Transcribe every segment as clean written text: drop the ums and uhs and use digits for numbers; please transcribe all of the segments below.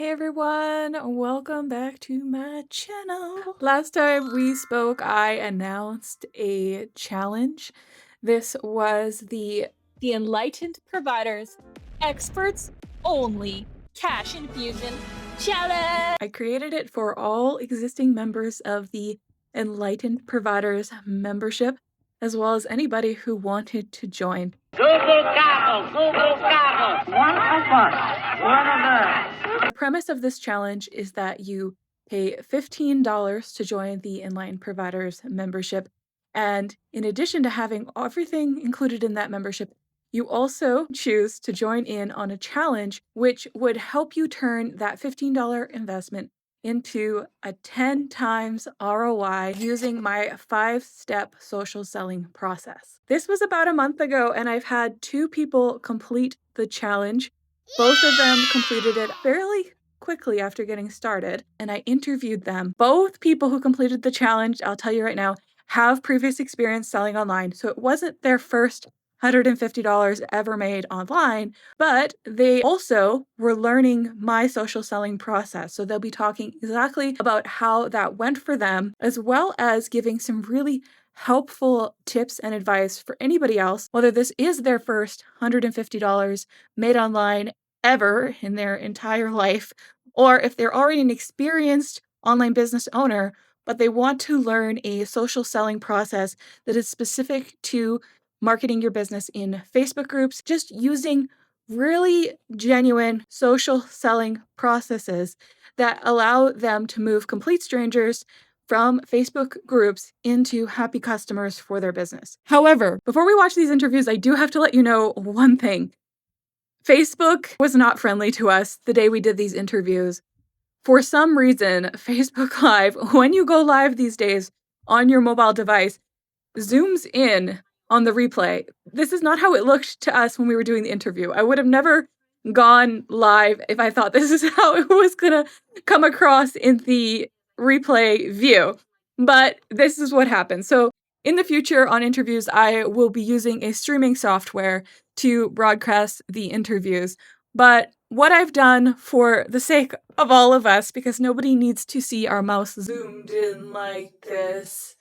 Hey everyone, welcome back to my channel. Last time we spoke, I announced a challenge. This was the Enlightened Providers, Experts Only Cash Infusion Challenge. I created it for all existing members of the Enlightened Providers membership, as well as anybody who wanted to join. Google Goggle, one of us, one of us. The premise of this challenge is that you pay $15 to join the Enlightened Providers membership. And in addition to having everything included in that membership, you also choose to join in on a challenge which would help you turn that $15 investment into a 10 times ROI using my 5-step social selling process. This was about a month ago, and I've had 2 people complete the challenge. Both of them completed it fairly quickly after getting started, and I interviewed them. Both people who completed the challenge, I'll tell you right now, have previous experience selling online. So it wasn't their first $150 ever made online, but they also were learning my social selling process. So they'll be talking exactly about how that went for them, as well as giving some really helpful tips and advice for anybody else, whether this is their first $150 made online ever in their entire life, or if they're already an experienced online business owner, but they want to learn a social selling process that is specific to marketing your business in Facebook groups, just using really genuine social selling processes that allow them to move complete strangers from Facebook groups into happy customers for their business. However, before we watch these interviews, I do have to let you know one thing. Facebook was not friendly to us the day we did these interviews. For some reason, Facebook Live, when you go live these days on your mobile device, zooms in on the replay. This is not how it looked to us when we were doing the interview. I would have never gone live if I thought this is how it was going to come across in the replay view. But this is what happened. So in the future on interviews, I will be using a streaming software to broadcast the interviews. But what I've done for the sake of all of us, because nobody needs to see our mouse zoomed in like this,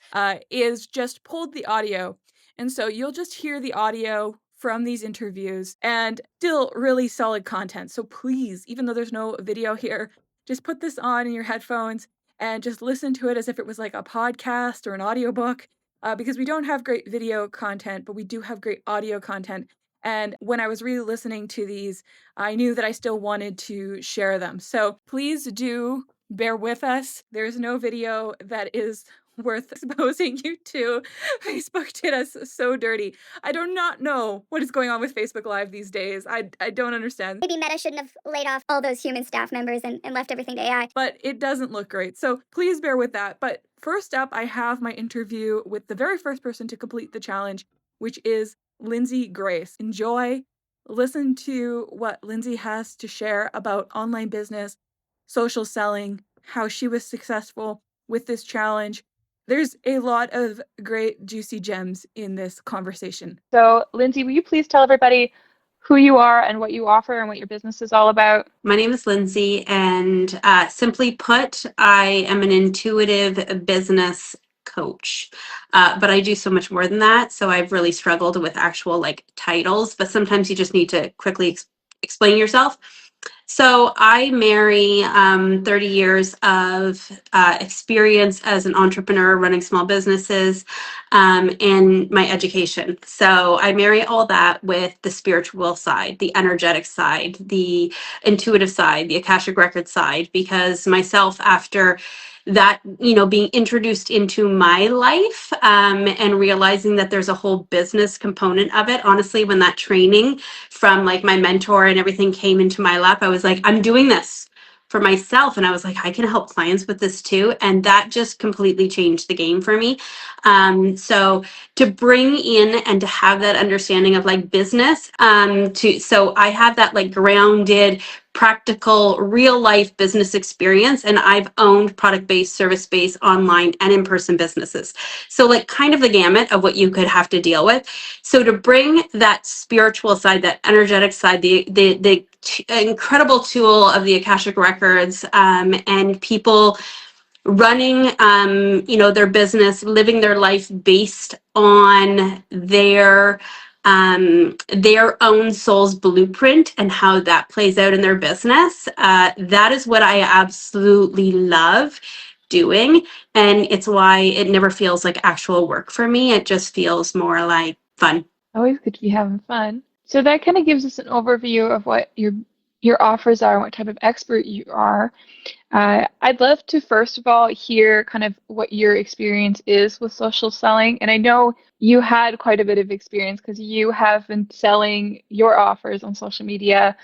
is just pulled the audio. And so you'll just hear the audio from these interviews and still really solid content. So please, even though there's no video here, just put this on in your headphones and just listen to it as if it was like a podcast or an audiobook, because we don't have great video content, but we do have great audio content. And when I was re-listening to these, I knew that I still wanted to share them. So please do bear with us. There's no video that is worth exposing you to. Facebook did us so dirty. I do not know what is going on with Facebook Live these days. I don't understand. Maybe Meta shouldn't have laid off all those human staff members and left everything to AI. But it doesn't look great. So please bear with that. But first up, I have my interview with the very first person to complete the challenge, which is Lindsay Grace. Enjoy. Listen to what Lindsay has to share about online business, social selling, how she was successful with this challenge. There's a lot of great juicy gems in this conversation. So, Lindsay, will you please tell everybody who you are and what you offer and what your business is all about? My name is Lindsay, and simply put, I am an intuitive business coach. But I do so much more than that. So I've really struggled with actual titles, but sometimes you just need to quickly explain yourself. So I marry 30 years of experience as an entrepreneur running small businesses and my education. So I marry all that with the spiritual side, the energetic side, the intuitive side, the Akashic record side, because myself, after that, being introduced into my life and realizing that there's a whole business component of it. Honestly, when that training from my mentor and everything came into my lap, I was like, I'm doing this for myself. And I was like, I can help clients with this too. And that just completely changed the game for me. So to bring in and to have that understanding of business, so I have that grounded practical, real life business experience. And I've owned product-based, service-based, online and in-person businesses. So like kind of the gamut of what you could have to deal with. So to bring that spiritual side, that energetic side, the incredible tool of the Akashic Records, and people running their business, living their life based on their own soul's blueprint and how that plays out in their business. That is what I absolutely love doing, and it's why it never feels like actual work for me. It just feels more like fun. Always good to be having fun. So that kind of gives us an overview of what your offers are and what type of expert you are. I'd love to, first of all, hear kind of what your experience is with social selling. And I know you had quite a bit of experience because you have been selling your offers on social media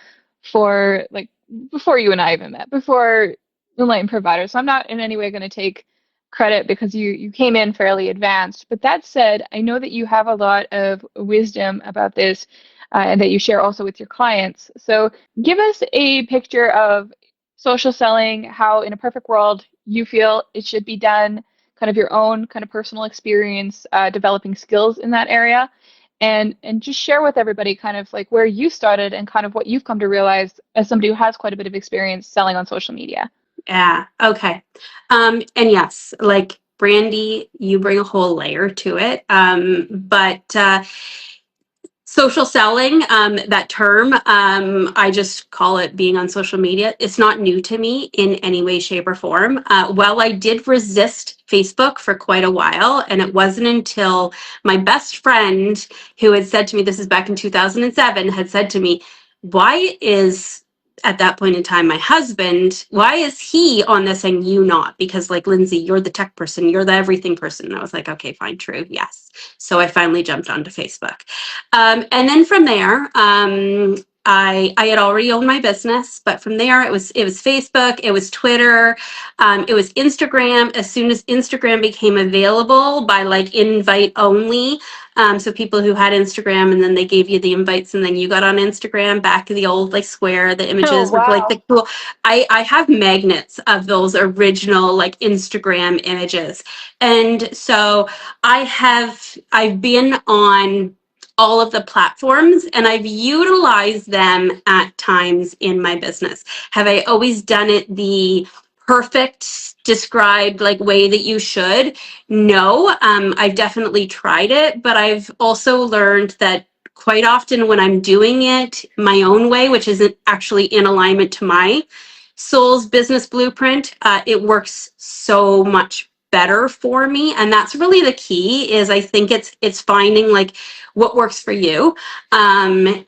for like before you and I even met, before Enlightened Provider. So I'm not in any way going to take credit because you came in fairly advanced. But that said, I know that you have a lot of wisdom about this and that you share also with your clients. So give us a picture of social selling, how in a perfect world you feel it should be done, kind of your own kind of personal experience developing skills in that area, and just share with everybody kind of like where you started and kind of what you've come to realize as somebody who has quite a bit of experience selling on social media. Yeah. Okay. And yes, like Brandy, you bring a whole layer to it. But social selling, that term, I just call it being on social media. It's not new to me in any way, shape, or form. While I did resist Facebook for quite a while, and it wasn't until my best friend, who had said to me, this is back in 2007, had said to me, why is, at that point in time, my husband, why is he on this and you not? Because like, Lindsay, you're the tech person, you're the everything person. And I was like, okay, fine, true, yes. So I finally jumped onto Facebook. And then from there, I had already owned my business, but from there it was Facebook, it was Twitter, it was Instagram. As soon as Instagram became available by like invite only, so people who had Instagram and then they gave you the invites and then you got on Instagram back in the old like square, the Oh, images with like wow. the cool. I have magnets of those original like Instagram images, and so I've been on all of the platforms and I've utilized them at times in my business. Have I always done it the perfect described like way that you should? No. I've definitely tried it, but I've also learned that quite often when I'm doing it my own way, which isn't actually in alignment to my soul's business blueprint, it works so much better for me. And that's really the key. Is I think it's finding like what works for you, and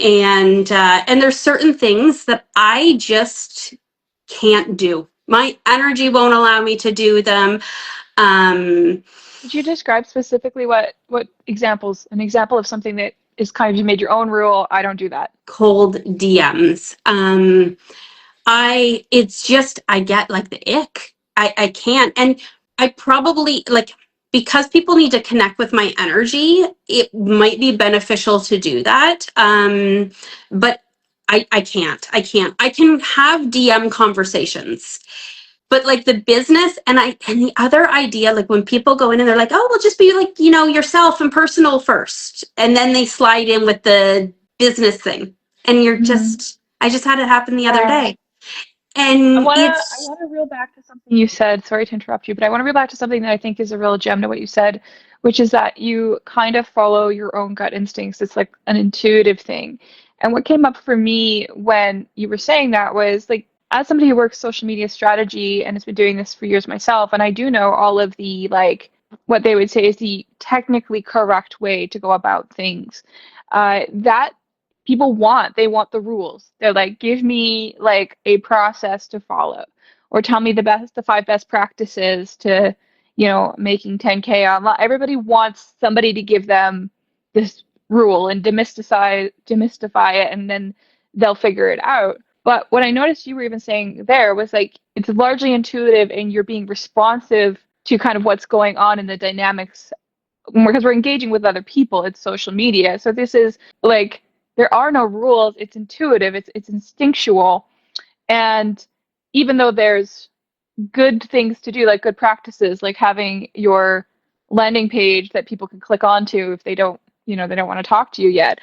there's certain things that I just can't do. My energy won't allow me to do them. um Could you describe specifically what examples, an example of something that is kind of you made your own rule? I don't do that. Cold DMs. It's just, I get like the ick. I can't. And I probably like, because people need to connect with my energy, it might be beneficial to do that. But I can't. I can have DM conversations, but like the business and the other idea, like when people go in and they're like, oh, well, just be like, yourself and personal first. And then they slide in with the business thing. And Mhm. I just had it happen the other Yeah. day. And I it's wanna reel back to something you said. Sorry to interrupt you, but I want to reel back to something that I think is a real gem to what you said, which is that you kind of follow your own gut instincts. It's like an intuitive thing. And what came up for me when you were saying that was like, as somebody who works social media strategy and has been doing this for years myself, and I do know all of the like what they would say is the technically correct way to go about things. That people they want the rules. They're like, give me like a process to follow, or tell me the five best practices to, making 10K online. Everybody wants somebody to give them this rule and demystify it, and then they'll figure it out. But what I noticed you were even saying there was like it's largely intuitive and you're being responsive to kind of what's going on in the dynamics because we're engaging with other people. It's social media. So this is like there are no rules. It's intuitive. It's instinctual. And even though there's good things to do, like good practices, like having your landing page that people can click onto if they don't, they don't want to talk to you yet,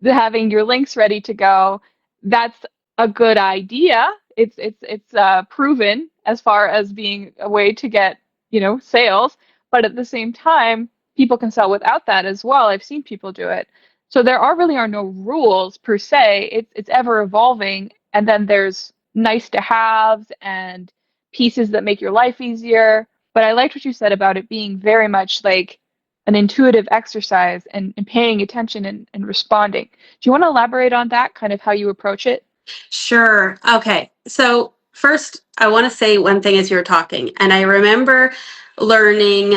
having your links ready to go, that's a good idea. It's proven as far as being a way to get, sales, but at the same time, people can sell without that as well. I've seen people do it. So there really are no rules per se. It's ever evolving, and then there's nice to haves and pieces that make your life easier. But I liked what you said about it being very much like an intuitive exercise and paying attention and responding. Do you want to elaborate on that, kind of how you approach it? Sure. Okay. So first, I want to say one thing as you're talking, and I remember learning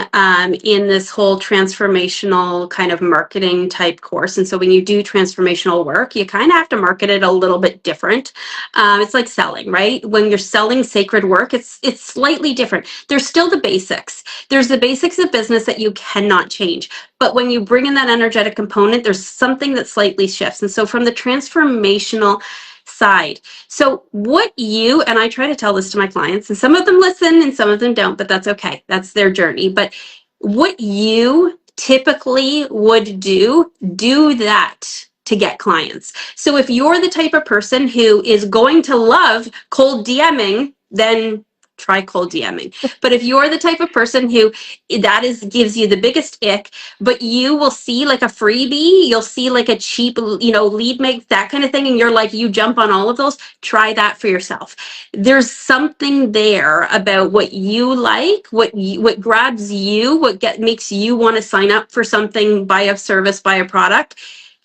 in this whole transformational kind of marketing type course. And so when you do transformational work, you kind of have to market it a little bit different. It's like selling, right? When you're selling sacred work, it's slightly different. There's still the basics. There's the basics of business that you cannot change. But when you bring in that energetic component, there's something that slightly shifts. And so from the transformational side. So what you, and I try to tell this to my clients, and some of them listen and some of them don't, but that's okay. That's their journey. But what you typically would do that to get clients. So if you're the type of person who is going to love cold DMing, then try cold DMing. But if you're the type of person who gives you the biggest ick, but you will see like a freebie, you'll see like a cheap, lead make, that kind of thing, and you're like, you jump on all of those, try that for yourself. There's something there about what you like, what grabs you, makes you want to sign up for something, buy a service, buy a product.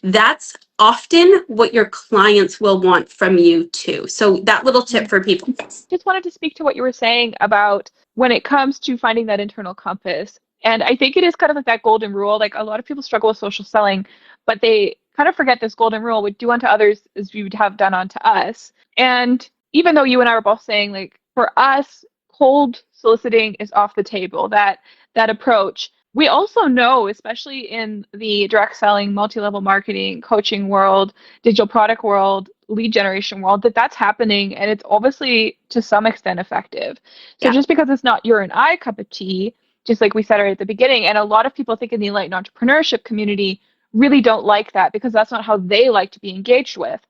That's often what your clients will want from you too. So that little tip for people. Just wanted to speak to what you were saying about when it comes to finding that internal compass. And I think it is kind of like that golden rule. Like a lot of people struggle with social selling, but they kind of forget this golden rule: would do unto others as you would have done unto us. And even though you and I were both saying, like, for us, cold soliciting is off the table, that approach. We also know, especially in the direct selling, multi-level marketing, coaching world, digital product world, lead generation world, that's happening, and it's obviously to some extent effective. So just because it's not your and I cup of tea, just like we said right at the beginning, and a lot of people think in the enlightened entrepreneurship community really don't like that because that's not how they like to be engaged with.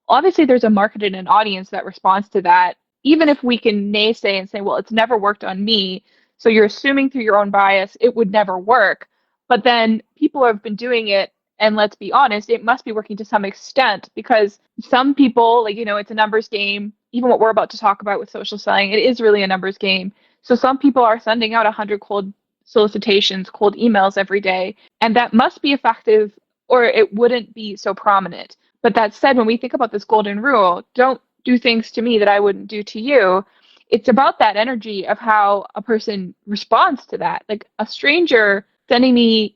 Obviously, there's a market and an audience that responds to that, even if we can naysay and say, well, it's never worked on me. So you're assuming through your own bias it would never work. But then people have been doing it, and let's be honest, it must be working to some extent because some people, like, it's a numbers game. Even what we're about to talk about with social selling, it is really a numbers game. So some people are sending out 100 cold solicitations, cold emails every day, and that must be effective or it wouldn't be so prominent. But that said, when we think about this golden rule, don't do things to me that I wouldn't do to you. It's about that energy of how a person responds to that. Like a stranger sending me,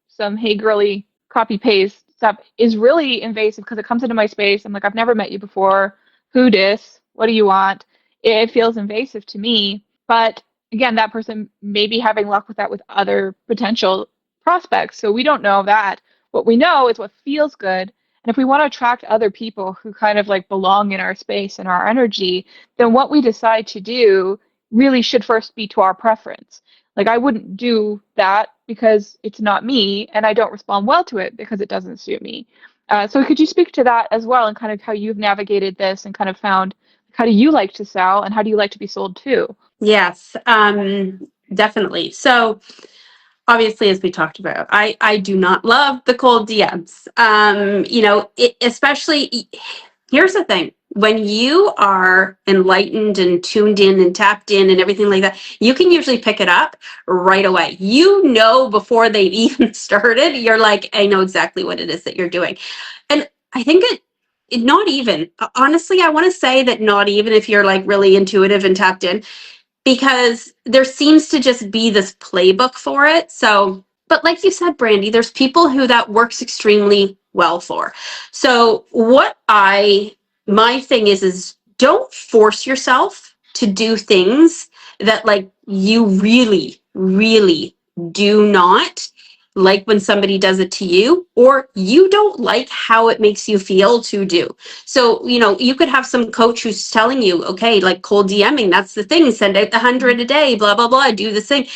some hey girly copy paste stuff is really invasive because it comes into my space. I'm like, I've never met you before. Who dis? What do you want? It feels invasive to me. But again, that person may be having luck with that with other potential prospects. So we don't know that. What we know is what feels good. And if we want to attract other people who kind of like belong in our space and our energy, then what we decide to do really should first be to our preference. Like I wouldn't do that because it's not me, and I don't respond well to it because it doesn't suit me. So could you speak to that as well, and kind of how you've navigated this and kind of found how do you like to sell and how do you like to be sold to? Yes, definitely. So obviously, as we talked about, I do not love the cold DMs. Especially, here's the thing. When you are enlightened and tuned in and tapped in and everything like that, you can usually pick it up right away. Before they've even started, you're like, I know exactly what it is that you're doing. And I think not even, honestly, I want to say that not even if you're like really intuitive and tapped in, because there seems to just be this playbook for it. So, but like you said, Brandy, there's people who that works extremely well for. So my thing is don't force yourself to do things that like you really, really do not like when somebody does it to you, or you don't like how it makes you feel to do. So, you could have some coach who's telling you, okay, like cold DMing, that's the thing, send out the 100 a day, blah, blah, blah, do this thing.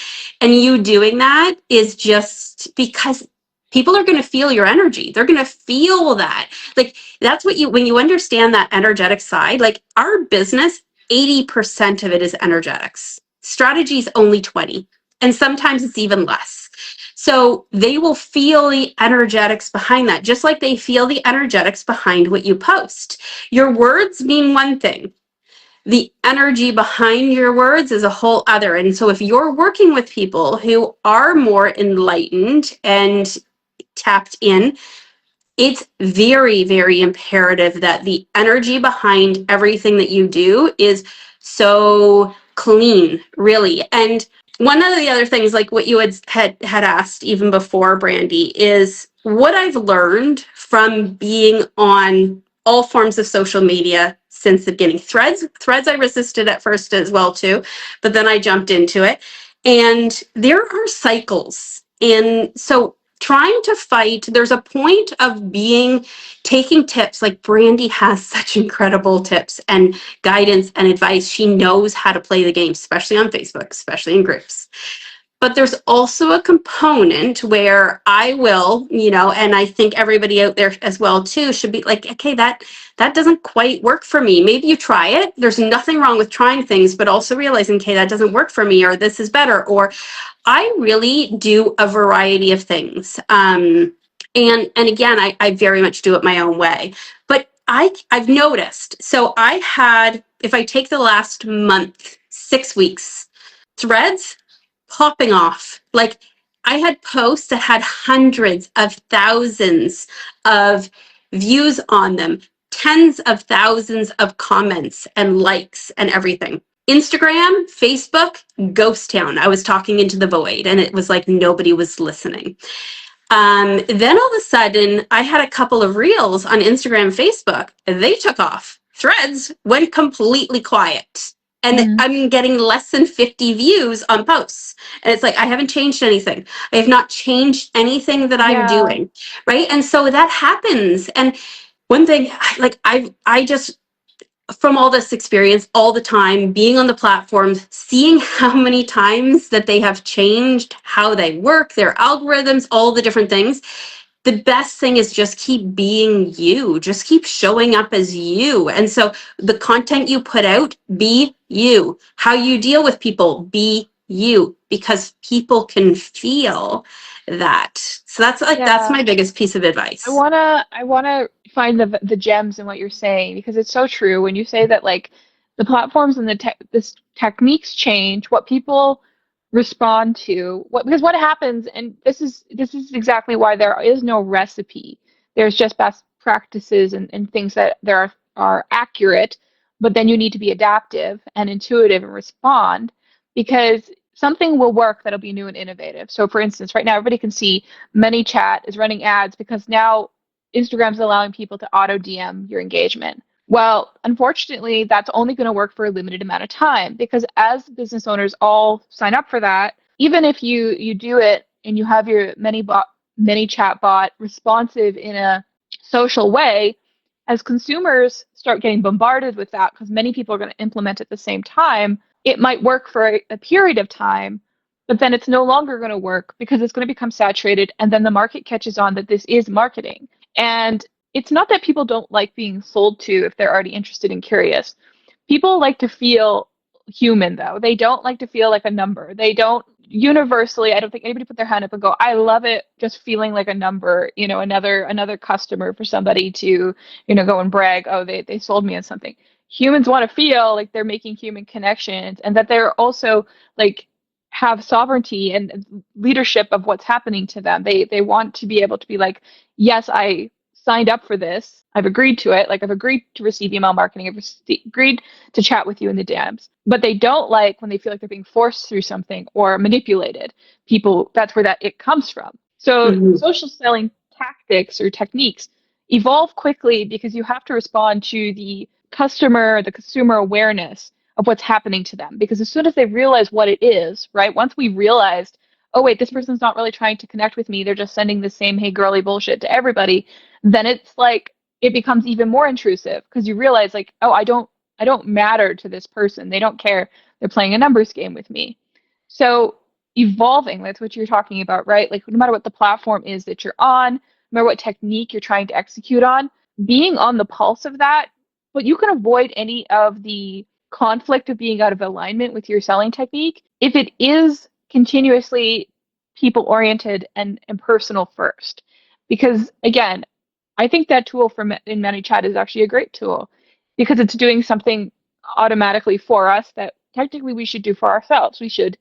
And you doing that is just because people are going to feel your energy. They're going to feel that. Like, that's what when you understand that energetic side, like our business, 80% of it is energetics. Strategy is only 20, and sometimes it's even less. So they will feel the energetics behind that, just like they feel the energetics behind what you post. Your words mean one thing. The energy behind your words is a whole other. And so if you're working with people who are more enlightened and tapped in, it's very, very imperative that the energy behind everything that you do is so clean, really. And one of the other things, like what you had asked even before, Brandy, is what I've learned from being on all forms of social media since the beginning. Threads I resisted at first as well too, but then I jumped into it. And there are cycles. And so trying to fight, there's a point of taking tips. Like Brandy has such incredible tips and guidance and advice. She knows how to play the game, especially on Facebook, especially in groups. But there's also a component where I will, and I think everybody out there as well too should be like, okay, that doesn't quite work for me. Maybe you try it. There's nothing wrong with trying things, but also realizing, okay, that doesn't work for me, or this is better, or I really do a variety of things. And again, I very much do it my own way. But I've noticed, so if I take the last month, 6 weeks, threads popping off. Like I had posts that had hundreds of thousands of views on them, tens of thousands of comments and likes and everything. Instagram, Facebook, ghost town. I was talking into the void and it was like nobody was listening. Then all of a sudden, I had a couple of reels on Instagram, Facebook. They took off. Threads went completely quiet. And I'm getting less than 50 views on posts. And it's like, I haven't changed anything. I have not changed anything that I'm doing. Right. And so that happens. And one thing, like I just, from all this experience, all the time, being on the platforms, seeing how many times that they have changed how they work, their algorithms, all the different things. The best thing is just keep being you, just keep showing up as you. And so the content you put out, be you. How you deal with people, be you, because people can feel that. So that's that's my biggest piece of advice. I wanna find the gems in what you're saying, because it's so true when you say that, like, the platforms and the techniques change, what people respond to, because what happens, and this is exactly why there is no recipe. There's just best practices and things that there are accurate, but then you need to be adaptive and intuitive and respond, because something will work that'll be new and innovative. So for instance, right now everybody can see ManyChat is running ads because now Instagram's allowing people to auto DM your engagement. Well, unfortunately, that's only going to work for a limited amount of time, because as business owners all sign up for that, even if you do it and you have your ManyChat bot responsive in a social way, as consumers start getting bombarded with that, because many people are going to implement at the same time, it might work for a period of time, but then it's no longer going to work because it's going to become saturated, and then the market catches on that this is marketing. And it's not that people don't like being sold to if they're already interested and curious. People like to feel human, though. They don't like to feel like a number. They don't universally, I don't think anybody put their hand up and go, I love it just feeling like a number, another customer for somebody to, go and brag, oh, they sold me on something. Humans want to feel like they're making human connections, and that they're also like have sovereignty and leadership of what's happening to them. They want to be able to be like, yes, I signed up for this. I've agreed to it. Like, I've agreed to receive email marketing. I've agreed to chat with you in the DMs. But they don't like when they feel like they're being forced through something or manipulated. People, that's where it comes from. So social selling tactics or techniques evolve quickly because you have to respond to the consumer awareness of what's happening to them. Because as soon as they realize what it is, right? Once we realized, oh wait, this person's not really trying to connect with me. They're just sending the same hey girly bullshit to everybody. Then it's like it becomes even more intrusive because you realize like, oh, I don't matter to this person. They don't care. They're playing a numbers game with me. So evolving, that's what you're talking about, right? Like no matter what the platform is that you're on, no matter what technique you're trying to execute on, being on the pulse of that, but you can avoid any of the conflict of being out of alignment with your selling technique if it is continuously people oriented and personal first. Because again, I think that tool for in ManyChat is actually a great tool because it's doing something automatically for us that technically we should do for ourselves. We should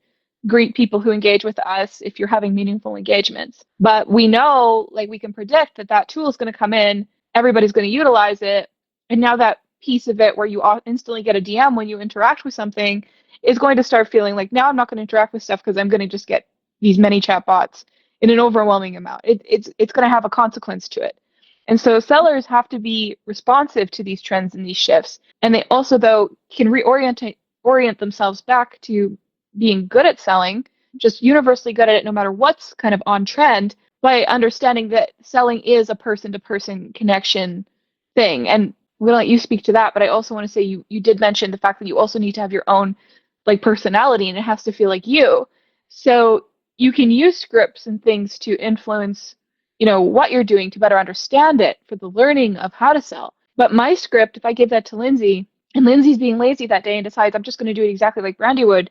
greet people who engage with us if you're having meaningful engagements. But we know, like we can predict that that tool is going to come in, everybody's going to utilize it, and now that piece of it where you instantly get a DM when you interact with something is going to start feeling like now I'm not going to interact with stuff because I'm going to just get these many chat bots in an overwhelming amount. It's going to have a consequence to it. And so sellers have to be responsive to these trends and these shifts. And they also, though, can orient themselves back to being good at selling, just universally good at it no matter what's kind of on trend, by understanding that selling is a person to person connection thing. And I'm going to let you speak to that, but I also want to say you did mention the fact that you also need to have your own like personality and it has to feel like you. So you can use scripts and things to influence, what you're doing to better understand it for the learning of how to sell. But my script, if I give that to Lindsay and Lindsay's being lazy that day and decides I'm just going to do it exactly like Brandy would,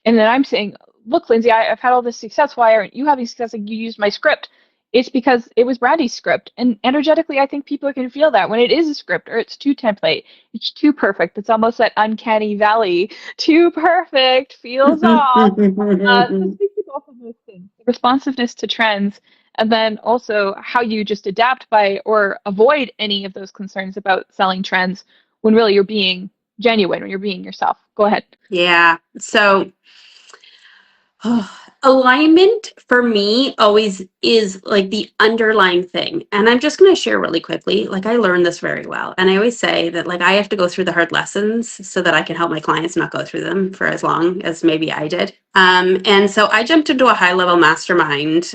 and then I'm saying, look, Lindsay, I've had all this success. Why aren't you having success? Like you used my script. It's because it was Brandy's script. And energetically, I think people can feel that when it is a script or it's too template, it's too perfect. It's almost that uncanny valley. Too perfect feels off. So speak to both of those things, responsiveness to trends, and then also how you just adapt by or avoid any of those concerns about selling trends when really you're being genuine, when you're being yourself. Go ahead. Yeah. So alignment for me always is like the underlying thing. And I'm just going to share really quickly. Like I learned this very well. And I always say that like I have to go through the hard lessons so that I can help my clients not go through them for as long as maybe I did. And so I jumped into a high level mastermind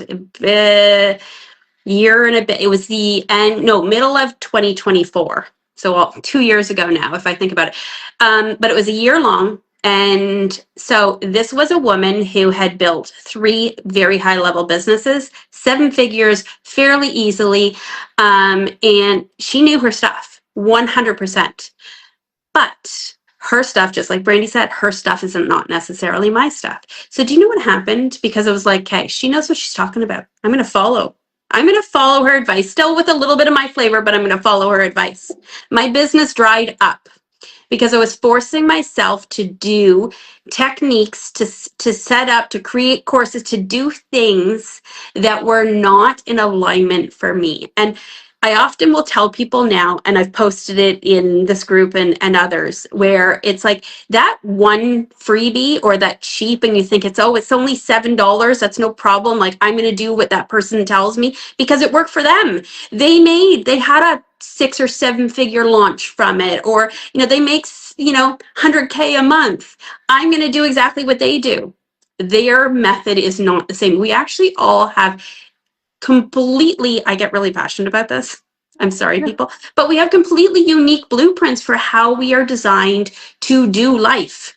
year and a bit. It was middle of 2024. So 2 years ago now, if I think about it. But it was a year long. And so this was a woman who had built 3 very high level businesses, 7 figures fairly easily. And she knew her stuff 100%. But her stuff, just like Brandy said, her stuff isn't not necessarily my stuff. So do you know what happened? Because it was like, okay, she knows what she's talking about. I'm going to follow her advice, still with a little bit of my flavor, but I'm going to follow her advice. My business dried up because I was forcing myself to do techniques, to set up, to create courses, to do things that were not in alignment for me. And I often will tell people now, and I've posted it in this group and others, where it's like that one freebie or that cheap, and you think it's only $7. That's no problem. Like I'm going to do what that person tells me because it worked for them. They had a 6 or 7 figure launch from it, or, they make, 100K a month. I'm going to do exactly what they do. Their method is not the same. We actually all have I get really passionate about this. I'm sorry, people, but we have completely unique blueprints for how we are designed to do life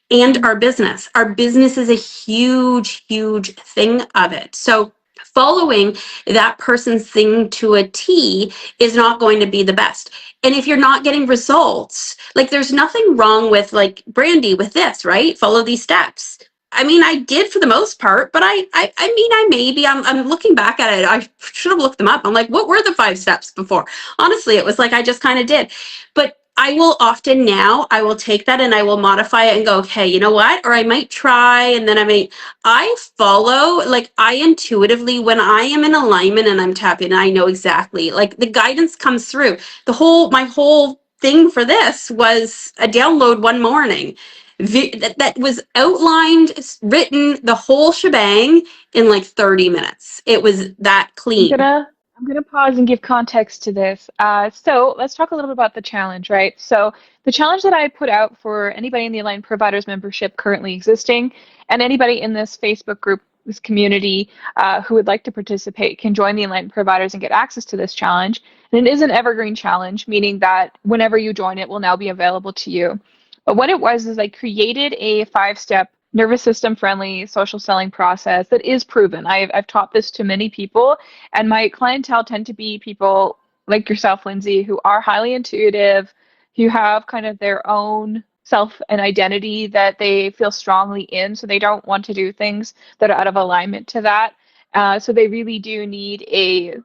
and our business. Our business is a huge, huge thing of it. So following that person's thing to a T is not going to be the best. And if you're not getting results, like there's nothing wrong with like Brandy with this, right? Follow these steps. I mean, I did for the most part, but I'm looking back at it. I should have looked them up. I'm like, what were the 5 steps before? Honestly, it was like, I just kind of did. But I will often now, I will take that and I will modify it and go, okay, you know what? Or I might try. And then I follow, like I intuitively, when I am in alignment and I'm tapping, I know exactly, like the guidance comes through. My whole thing for this was a download one morning. That was outlined, written, the whole shebang in like 30 minutes. It was that clean. I'm gonna pause and give context to this. So let's talk a little bit about the challenge, right? So the challenge that I put out for anybody in the Aligned Providers membership currently existing, and anybody in this Facebook group this community who would like to participate can join the Enlightened Providers and get access to this challenge. And it is an evergreen challenge, meaning that whenever you join, it will now be available to you. But what it was is I created a 5-step nervous system friendly social selling process that is proven. I've taught this to many people, and my clientele tend to be people like yourself, Lindsay, who are highly intuitive, who have kind of their own self and identity that they feel strongly in. So they don't want to do things that are out of alignment to that. So they really do need a,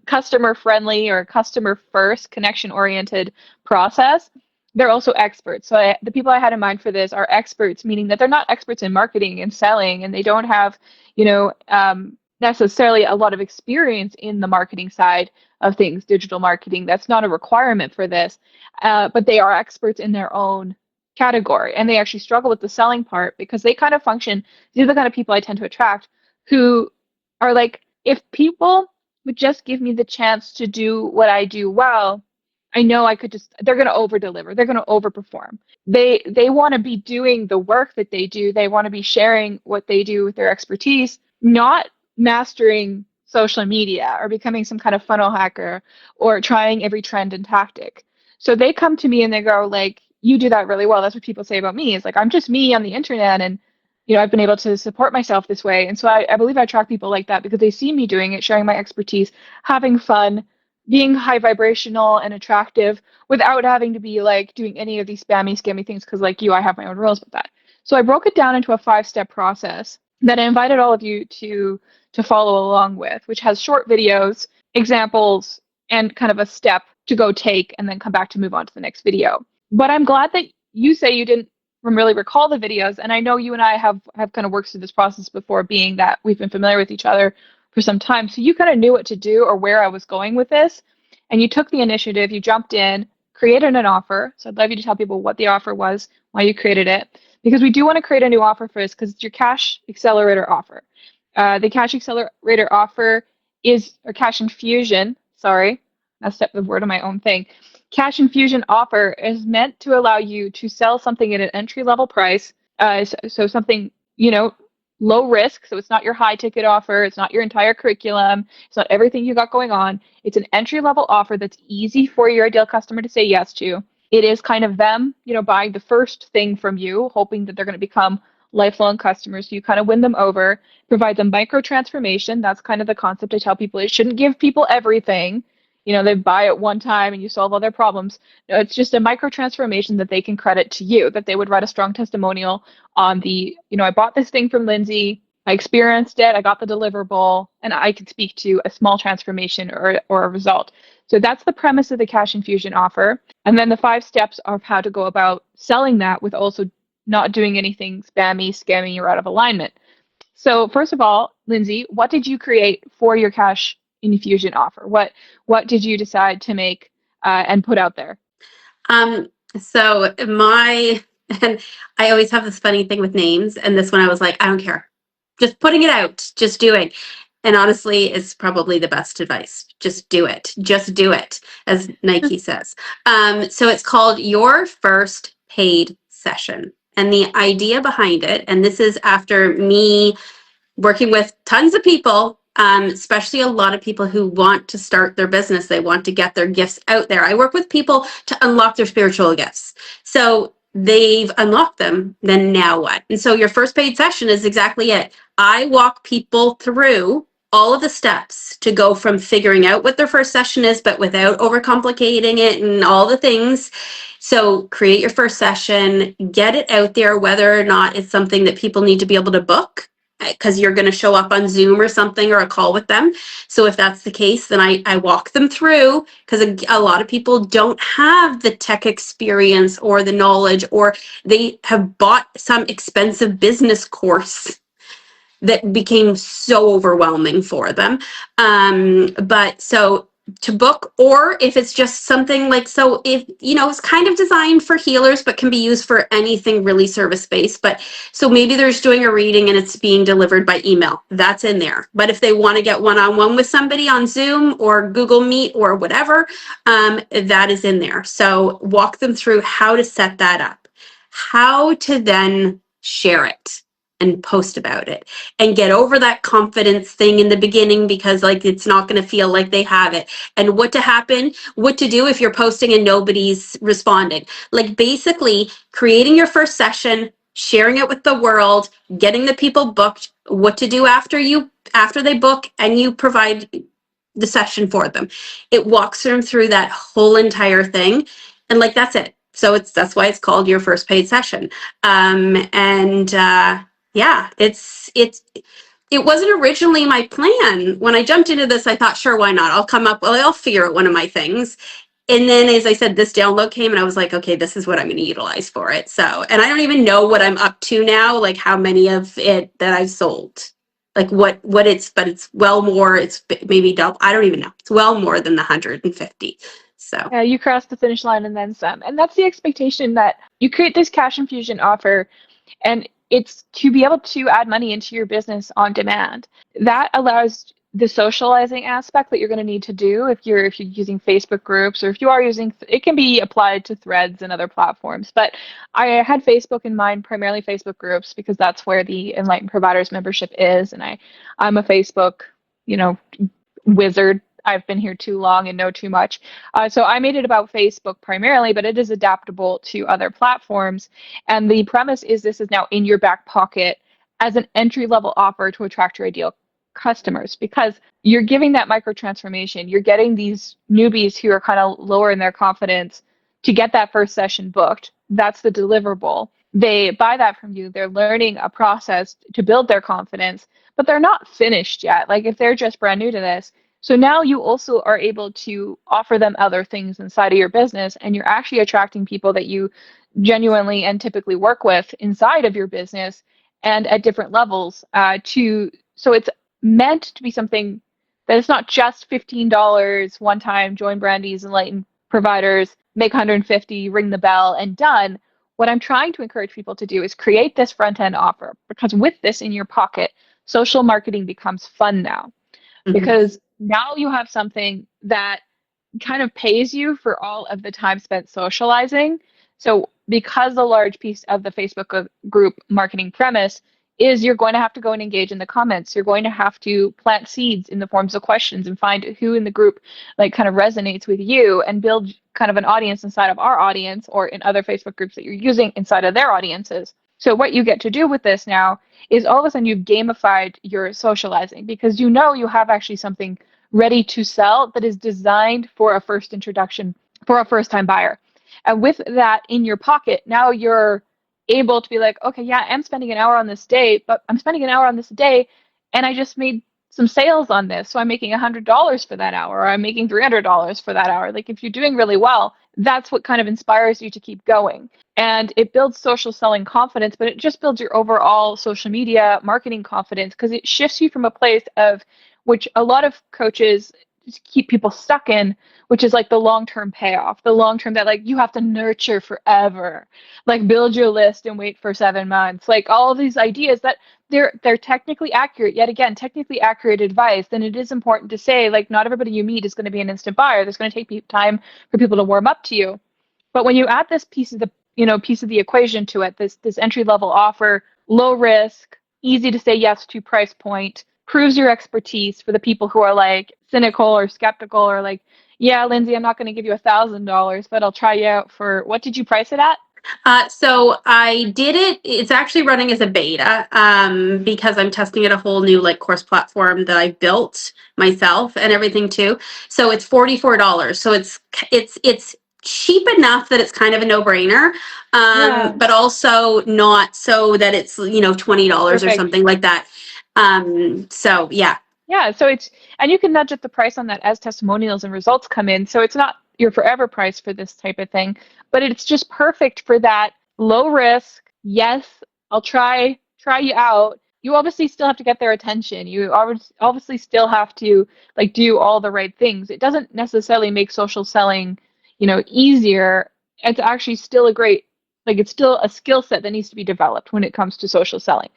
customer friendly or customer first connection oriented process. They're also experts. So the people I had in mind for this are experts, meaning that they're not experts in marketing and selling, and they don't have, necessarily a lot of experience in the marketing side of things, digital marketing. That's not a requirement for this, but they are experts in their own category, and they actually struggle with the selling part because they kind of function. These are the kind of people I tend to attract who are like, if people would just give me the chance to do what I do well, I know I could just, they're going to over deliver. They're going to overperform. They want to be doing the work that they do. They want to be sharing what they do with their expertise, not mastering social media or becoming some kind of funnel hacker or trying every trend and tactic. So they come to me and they go like, you do that really well. That's what people say about me. It's like, I'm just me on the internet, and I've been able to support myself this way. And so I believe I attract people like that because they see me doing it, sharing my expertise, having fun, being high vibrational and attractive without having to be like doing any of these spammy, scammy things. Because like you, I have my own rules with that. So I broke it down into a 5-step process that I invited all of you to follow along with, which has short videos, examples, and kind of a step to go take and then come back to move on to the next video. But I'm glad that you say you didn't really recall the videos. And I know you and I have kind of worked through this process before, being that we've been familiar with each other for some time. So you kind of knew what to do or where I was going with this. And you took the initiative, you jumped in, created an offer. So I'd love you to tell people what the offer was, why you created it, because we do want to create a new offer for this because it's your cash accelerator offer. The cash accelerator offer or cash infusion, sorry, I stepped the word on my own thing. Cash infusion offer is meant to allow you to sell something at an entry level price. So something, low risk. So it's not your high ticket offer. It's not your entire curriculum. It's not everything you got going on. It's an entry level offer that's easy for your ideal customer to say yes to. It is kind of them, buying the first thing from you, hoping that they're going to become lifelong customers. So you kind of win them over, provide them micro transformation. That's kind of the concept I tell people. It shouldn't give people everything. They buy it one time and you solve all their problems. No, it's just a micro transformation that they can credit to you, that they would write a strong testimonial on the, I bought this thing from Lindsay, I experienced it, I got the deliverable, and I could speak to a small transformation or a result. So that's the premise of the cash infusion offer. And then the 5 steps of how to go about selling that with also not doing anything spammy, scammy, or out of alignment. So first of all, Lindsay, what did you create for your cash infusion offer? What did you decide to make and put out there? So and I always have this funny thing with names, and this one I was like, I don't care. Just putting it out, just doing. And honestly, it's probably the best advice. Just do it. Just do it, as Nike says. So it's called Your First Paid Session. And the idea behind it, and this is after me working with tons of people, especially a lot of people who want to start their business. They want to get their gifts out there. I work with people to unlock their spiritual gifts. So they've unlocked them, then now what? And so your first paid session is exactly it. I walk people through all of the steps to go from figuring out what their first session is, but without overcomplicating it and all the things. So create your first session, get it out there, whether or not it's something that people need to be able to book, because you're going to show up on Zoom or something or a call with them. So if that's the case, then I walk them through, because a lot of people don't have the tech experience or the knowledge, or they have bought some expensive business course that became so overwhelming for them. But so to book, or if it's just something like, so if, it's kind of designed for healers, but can be used for anything really service-based. But so maybe they're just doing a reading and it's being delivered by email. That's in there. But if they want to get one-on-one with somebody on Zoom or Google Meet or whatever, that is in there. So walk them through how to set that up, how to then share it. and post about it and get over that confidence thing in the beginning, because like it's not going to feel like they have it. And what to do if you're posting and nobody's responding. Like basically creating your first session, sharing it with the world, getting the people booked, what to do after they book and you provide the session for them. It walks them through that whole entire thing. And like that's it. So that's why it's called your first paid session. And yeah, it wasn't originally my plan. When I jumped into this, I thought, sure, why not? I'll figure out one of my things. And then, as I said, this download came and I was like, okay, this is what I'm going to utilize for it. So, and I don't even know what I'm up to now, like how many of it that I've sold, like what but it's well more, it's maybe double. I don't even know. It's well more than the 150. So, Yeah, you cross the finish line and then some. And that's the expectation, that you create this cash infusion offer, and it's to be able to add money into your business on demand. That allows the socializing aspect that you're going to need to do if you're using Facebook groups, or if you are using, it can be applied to Threads and other platforms. But I had Facebook in mind, primarily Facebook groups, because that's where the Enlightened Providers membership is, and I'm a Facebook, wizard. I've been here too long and know too much. So I made it about Facebook primarily, but it is adaptable to other platforms. And the premise is this is now in your back pocket as an entry-level offer to attract your ideal customers, because you're giving that micro transformation. You're getting these newbies who are kind of lower in their confidence to get that first session booked. That's the deliverable. They buy that from you. They're learning a process to build their confidence, but they're not finished yet. Like if they're just brand new to this. So now you also are able to offer them other things inside of your business, and you're actually attracting people that you genuinely and typically work with inside of your business and at different levels. So it's meant to be something that it's not just $15 one time, join Brandy's Enlightened Providers, make 150, ring the bell, and done. What I'm trying to encourage people to do is create this front end offer, because with this in your pocket, social marketing becomes fun now, mhm. because now you have something that kind of pays you for all of the time spent socializing. So, because a large piece of the Facebook group marketing premise is you're going to have to go and engage in the comments, you're going to have to plant seeds in the forms of questions and find who in the group like kind of resonates with you, and build kind of an audience inside of our audience, or in other Facebook groups that you're using inside of their audiences. So what you get to do with this now is all of a sudden you've gamified your socializing, because you know you have actually something ready to sell that is designed for a first introduction, for a first time buyer. And with that in your pocket, now you're able to be like, okay, yeah, I'm spending an hour on this day, but I'm spending an hour on this day and I just made some sales on this. So I'm making $100 for that hour, or I'm making $300 for that hour. Like if you're doing really well, that's what kind of inspires you to keep going. And it builds social selling confidence, but it just builds your overall social media marketing confidence, because it shifts you from a place of, which a lot of coaches keep people stuck in, which is like the long-term payoff, the long-term that like you have to nurture forever, like build your list and wait for 7 months, like all of these ideas that they're technically accurate. Yet again, technically accurate advice. Then it is important to say, like, not everybody you meet is going to be an instant buyer. There's going to take time for people to warm up to you. But when you add this piece of the equation to it, this entry level offer, low risk, easy to say yes to price point, proves your expertise for the people who are like cynical or skeptical, or like, yeah, Lindsay, I'm not going to give you $1,000, but I'll try you out for, what did you price it at? So I did it. It's actually running as a beta, because I'm testing it a whole new like course platform that I built myself and everything too. So it's $44. So it's cheap enough that it's kind of a no brainer, Yeah, but also not so that it's $20 or perfect. something like that. So yeah. Yeah, so and you can nudge up the price on that as testimonials and results come in. So it's not your forever price for this type of thing, but it's just perfect for that low risk. Yes, I'll try you out. You obviously still have to get their attention. You obviously still have to like do all the right things. It doesn't necessarily make social selling, easier. It's actually still it's still a skill set that needs to be developed when it comes to social selling.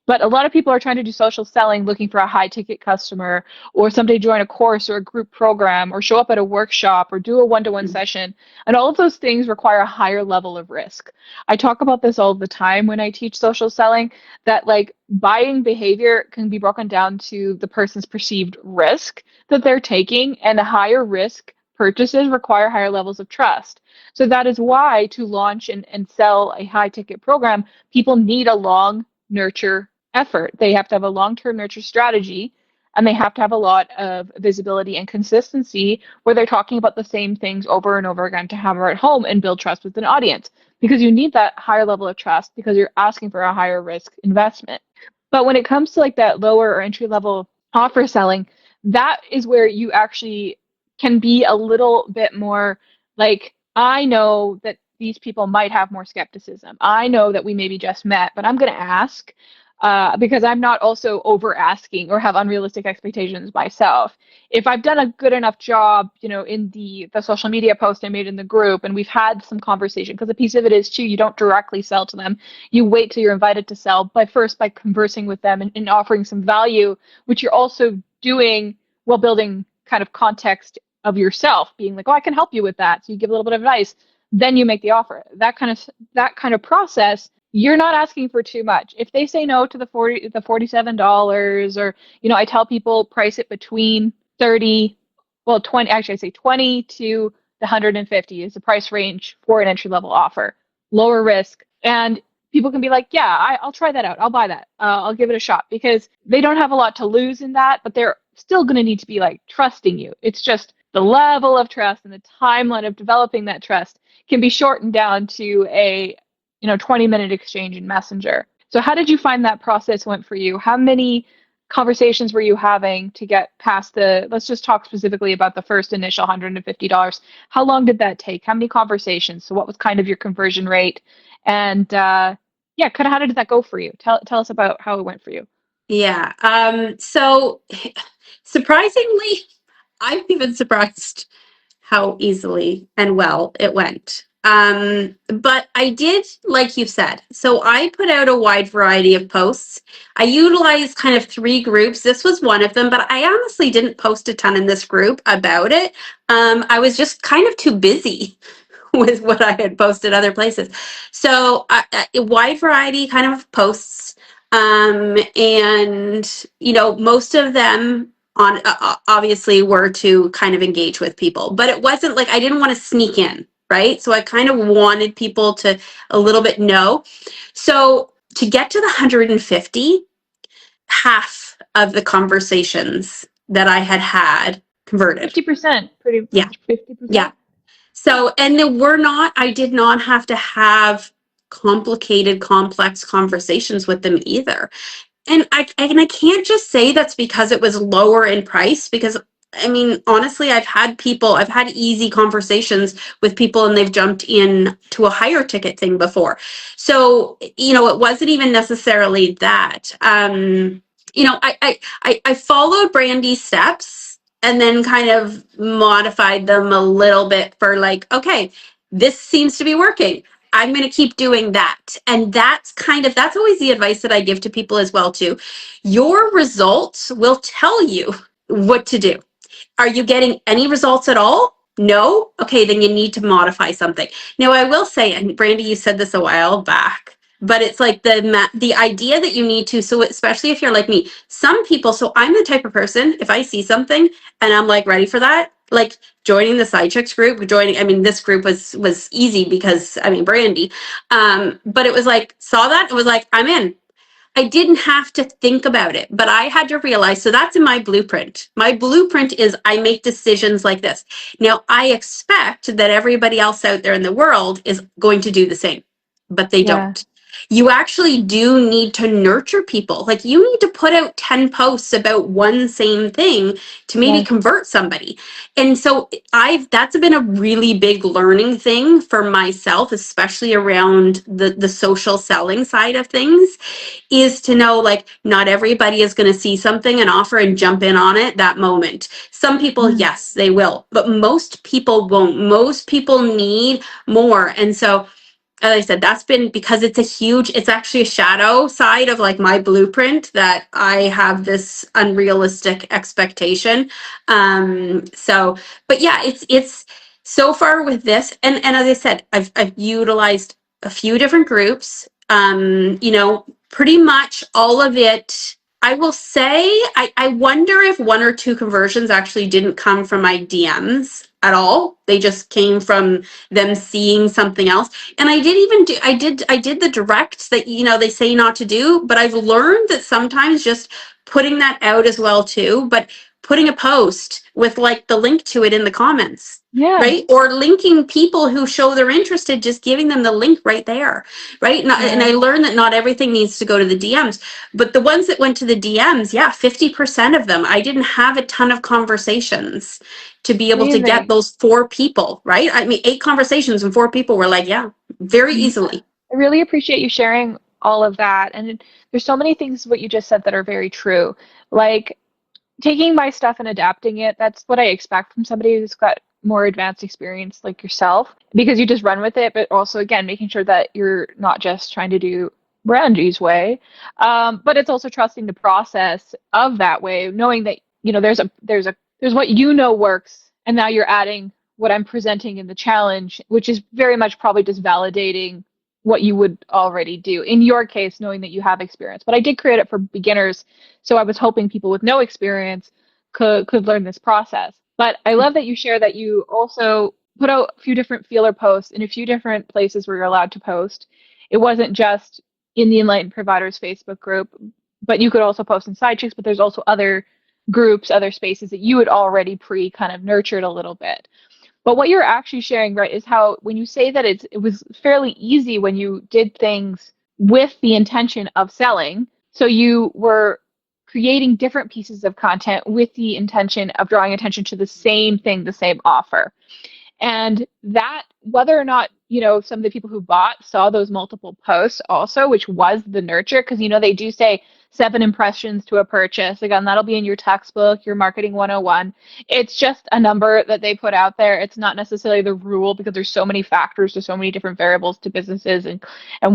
But a lot of people are trying to do social selling looking for a high ticket customer or somebody join a course or a group program or show up at a workshop or do a one-to-one session. And all of those things require a higher level of risk. I talk about this all the time when I teach social selling, that like buying behavior can be broken down to the person's perceived risk that they're taking, and higher risk purchases require higher levels of trust. So that is why to launch and sell a high ticket program, people need a long nurture effort. They have to have a long-term nurture strategy, and they have to have a lot of visibility and consistency where they're talking about the same things over and over again to hammer at home and build trust with an audience, because you need that higher level of trust because you're asking for a higher risk investment. But when it comes to like that lower or entry level offer selling, that is where you actually can be a little bit more like, I know that these people might have more skepticism. I know that we maybe just met, but I'm going to ask because I'm not also over asking or have unrealistic expectations myself. If I've done a good enough job, you know, in the social media post I made in the group, and we've had some conversation, because a piece of it is too, you don't directly sell to them. You wait till you're invited to sell by conversing with them and offering some value, which you're also doing while building kind of context of yourself, being like, oh, I can help you with that. So you give a little bit of advice, then you make the offer. That kind of process, you're not asking for too much. If they say no to the $47, or, you know, I tell people price it between 30, well, 20, actually I say 20 to the 150 is the price range for an entry level offer, lower risk. And people can be like, yeah, I'll try that out. I'll buy that. I'll give it a shot, because they don't have a lot to lose in that, but they're still going to need to be like trusting you. It's just the level of trust and the timeline of developing that trust can be shortened down to a 20-minute exchange in Messenger. So how did you find that process went for you? How many conversations were you having to get past let's just talk specifically about the first initial $150. How long did that take? How many conversations? So what was kind of your conversion rate? And yeah, kind of how did that go for you? Tell us about how it went for you. Yeah. So surprisingly, I'm even surprised how easily and well it went. But I did, like you said, so I put out a wide variety of posts. I utilized kind of 3 groups. This was one of them, but I honestly didn't post a ton in this group about it. I was just kind of too busy with what I had posted other places. So a wide variety kind of posts. And, you know, most of them on obviously were to kind of engage with people, but it wasn't like I didn't want to sneak in, right? So I kind of wanted people to a little bit know. So to get to the 150, half of the conversations that I had converted. 50%, pretty Yeah. much 50%. Yeah. So, and I did not have to have complicated, complex conversations with them either. And I can't just say that's because it was lower in price, because I mean, honestly, I've had easy conversations with people and they've jumped in to a higher ticket thing before. So, you know, it wasn't even necessarily that. You know, I followed Brandy's steps and then kind of modified them a little bit for like, okay, this seems to be working. I'm going to keep doing that. And that's always the advice that I give to people as well too. Your results will tell you what to do. Are you getting any results at all? No? Okay, then you need to modify something. Now, I will say, and Brandy, you said this a while back, but it's like the idea that you need to, so especially if you're like me, some people, so I'm the type of person, if I see something and I'm like ready for that, like joining the Side Chicks group, this group was easy because, Brandy, but it was like, saw that, it was like, I'm in. I didn't have to think about it, but I had to realize, so that's in my blueprint. My blueprint is I make decisions like this. Now, I expect that everybody else out there in the world is going to do the same, but they don't. You actually do need to nurture people. Like you need to put out 10 posts about one same thing to maybe convert somebody. And so that's been a really big learning thing for myself, especially around the social selling side of things, is to know like not everybody is going to see something and offer and jump in on it that moment. Some people, yes, they will, but most people won't. Most people need more. And so as I said, that's been because it's actually a shadow side of like my blueprint that I have this unrealistic expectation. So, but yeah, it's so far with this, and as I said, I've utilized a few different groups. Pretty much all of it. I will say, I wonder if one or two conversions actually didn't come from my DMs at all. They just came from them seeing something else. And I did the direct that, they say not to do, but I've learned that sometimes just putting that out as well too, but putting a post with like the link to it in the comments, Yeah. right? Or linking people who show they're interested, just giving them the link right there, right? And I learned that not everything needs to go to the DMs, but the ones that went to the DMs, yeah, 50% of them, I didn't have a ton of conversations to be able to get Amazing. those 4 people, right? I mean, 8 conversations and 4 people were like, yeah, very Yeah. easily. I really appreciate you sharing all of that. And there's so many things what you just said that are very true. Like taking my stuff and adapting it, that's what I expect from somebody who's got more advanced experience like yourself, because you just run with it, but also again making sure that you're not just trying to do Brandy's way, but it's also trusting the process of that way, knowing that there's what works, and now you're adding what I'm presenting in the challenge, which is very much probably just validating what you would already do. In your case, knowing that you have experience. But I did create it for beginners, so I was hoping people with no experience could learn this process. But I love that you share that you also put out a few different feeler posts in a few different places where you're allowed to post. It wasn't just in the Enlightened Providers Facebook group, but you could also post in Sidechicks, but there's also other groups, other spaces that you had already pre kind of nurtured a little bit. But what you're actually sharing, right, is how when you say that it was fairly easy when you did things with the intention of selling. So you were creating different pieces of content with the intention of drawing attention to the same thing, the same offer. And that, whether or not, some of the people who bought saw those multiple posts also, which was the nurture, because, they do say 7 impressions to a purchase. Again, that'll be in your textbook, your marketing 101. It's just a number that they put out there. It's not necessarily the rule because there's so many factors, there's so many different variables to businesses and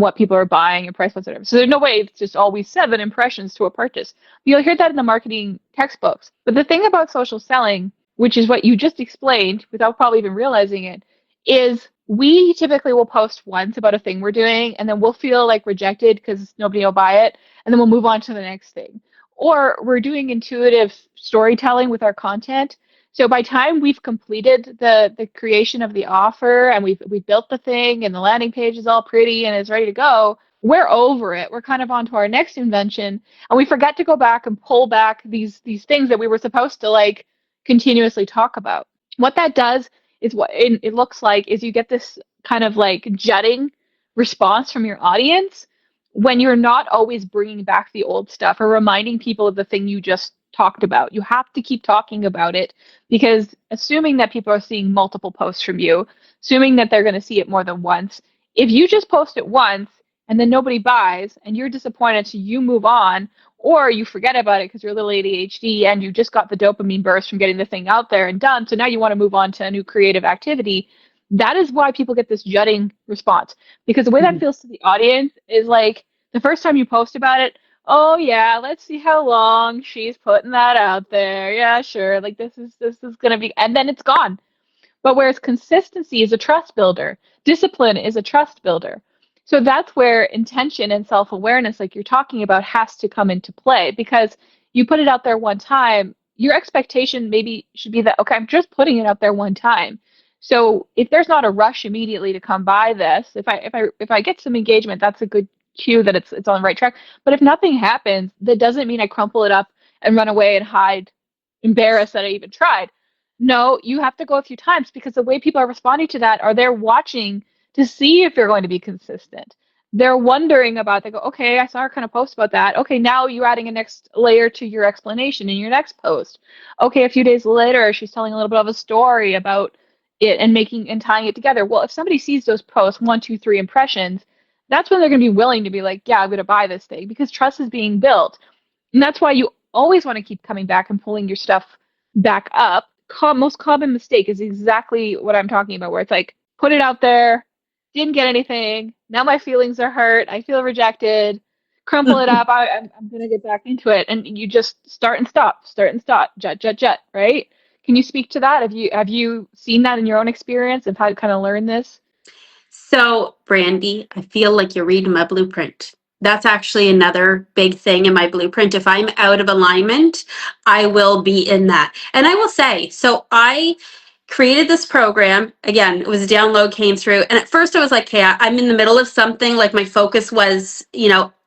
what people are buying and price points, whatever. So there's no way it's just always 7 impressions to a purchase. You'll hear that in the marketing textbooks. But the thing about social selling, which is what you just explained without probably even realizing it, is we typically will post once about a thing we're doing, and then we'll feel like rejected because nobody will buy it, and then we'll move on to the next thing. Or we're doing intuitive storytelling with our content. So by time we've completed the creation of the offer and we've built the thing and the landing page is all pretty and is ready to go, we're over it. We're kind of on to our next invention, and we forget to go back and pull back these things that we were supposed to like continuously talk about. What that does is what it looks like is you get this kind of like jutting response from your audience when you're not always bringing back the old stuff or reminding people of the thing you just talked about. You have to keep talking about it, because assuming that people are seeing multiple posts from you, assuming that they're going to see it more than once, if you just post it once and then nobody buys and you're disappointed, so you move on, or you forget about it because you're a little ADHD and you just got the dopamine burst from getting the thing out there and done, so now you want to move on to a new creative activity. That is why people get this jutting response, because the way that Mhm. feels to the audience is like the first time you post about it, oh yeah, let's see how long she's putting that out there. Yeah, sure. Like this is gonna be, and then it's gone. But whereas consistency is a trust builder, discipline is a trust builder. So that's where intention and self awareness, like you're talking about, has to come into play, because you put it out there one time. Your expectation maybe should be that, okay, I'm just putting it out there one time. So if there's not a rush immediately to come by this, if I get some engagement, that's a good cue that it's on the right track. But if nothing happens, that doesn't mean I crumple it up and run away and hide, embarrassed that I even tried. No, you have to go a few times, because the way people are responding to that are they're watching to see if you're going to be consistent. They're wondering about, they go, okay, I saw her kind of post about that. Okay, now you're adding a next layer to your explanation in your next post. Okay, a few days later, she's telling a little bit of a story about it and making and tying it together. Well, if somebody sees those posts, 1, 2, 3 impressions, that's when they're going to be willing to be like, yeah, I'm going to buy this thing, because trust is being built. And that's why you always want to keep coming back and pulling your stuff back up. Most common mistake is exactly what I'm talking about, where it's like, put it out there, didn't get anything. Now my feelings are hurt. I feel rejected. Crumple it up. I'm gonna get back into it. And you just start and stop, jet, jet, jet, right? Can you speak to that? Have you seen that in your own experience of how to kind of learn this? So, Brandy, I feel like you're reading my blueprint. That's actually another big thing in my blueprint. If I'm out of alignment, I will be in that. And I will say, so I created this program. Again, it was a download came through. And at first I was like, hey, I'm in the middle of something. Like my focus was,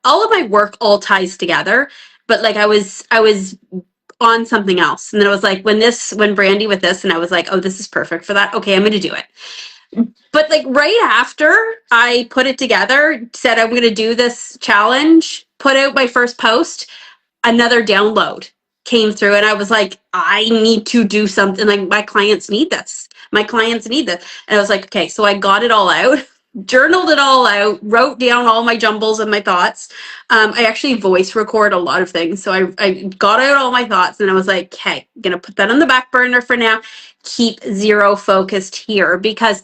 all of my work all ties together. But like I was on something else. And then it was like when Brandy with this, and I was like, oh, this is perfect for that. Okay, I'm gonna do it. But like right after I put it together, said I'm going to do this challenge, put out my first post, another download came through, and I was like, I need to do something. Like my clients need this. My clients need this. And I was like, okay, so I got it all out, journaled it all out, wrote down all my jumbles and my thoughts. I actually voice record a lot of things. So I got out all my thoughts, and I was like, okay, I'm going to put that on the back burner for now. Keep zero focused here, because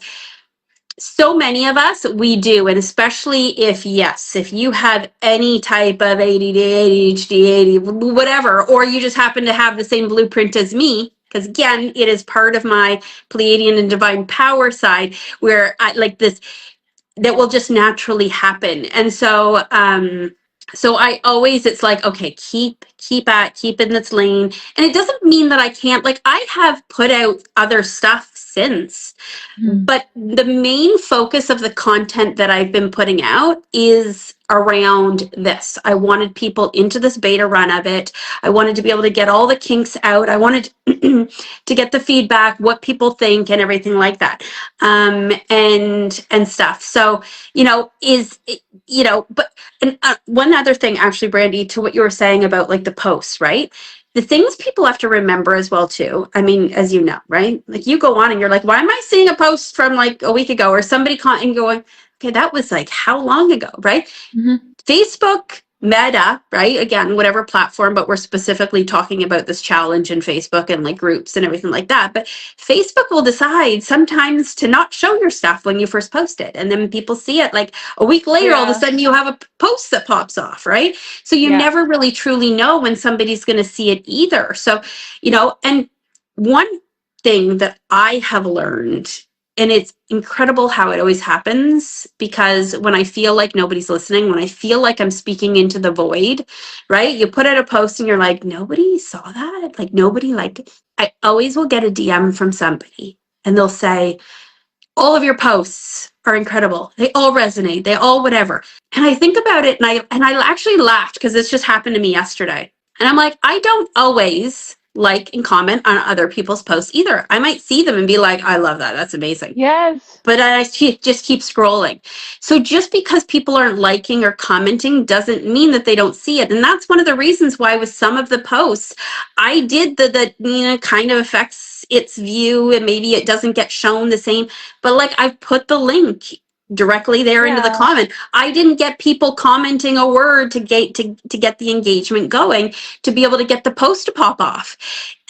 so many of us, we do. And especially if you have any type of ADD, ADHD, whatever, or you just happen to have the same blueprint as me, because again, it is part of my Pleiadian and divine power side, where I like this, that will just naturally happen. And so I always, it's like, okay, keep in this lane. And it doesn't mean that I can't, like, I have put out other stuff since, but the main focus of the content that I've been putting out is around this. I wanted people into this beta run of it. I wanted to be able to get all the kinks out. I wanted to get the feedback, what people think, and everything like that, and stuff. So, but and one other thing, actually, Brandy, to what you were saying about like the posts, right? The things people have to remember as well too. I mean, as you know, right? Like you go on and you're like, why am I seeing a post from like a week ago, or somebody and going, okay, that was like how long ago, right? Mm-hmm. Facebook, Meta, right? Again, whatever platform, but we're specifically talking about this challenge in Facebook and like groups and everything like that. But Facebook will decide sometimes to not show your stuff when you first post it. And then people see it like a week later, all of a sudden you have a post that pops off, right? So you never really truly know when somebody's going to see it either. So, and one thing that I have learned, and it's incredible how it always happens, because when I feel like nobody's listening, when I feel like I'm speaking into the void, right? You put out a post and you're like, nobody saw that. Like nobody I always will get a DM from somebody and they'll say, all of your posts are incredible. They all resonate. They all whatever. And I think about it, and I actually laughed because this just happened to me yesterday. And I'm like, I don't always like and comment on other people's posts either. I might see them and be like, I love that. That's amazing. Yes. But I just keep scrolling. So just because people aren't liking or commenting doesn't mean that they don't see it. And that's one of the reasons why with some of the posts, I did that kind of affects its view, and maybe it doesn't get shown the same. But like I've put the link directly there into the comment. I didn't get people commenting a word to get the engagement going, to be able to get the post to pop off.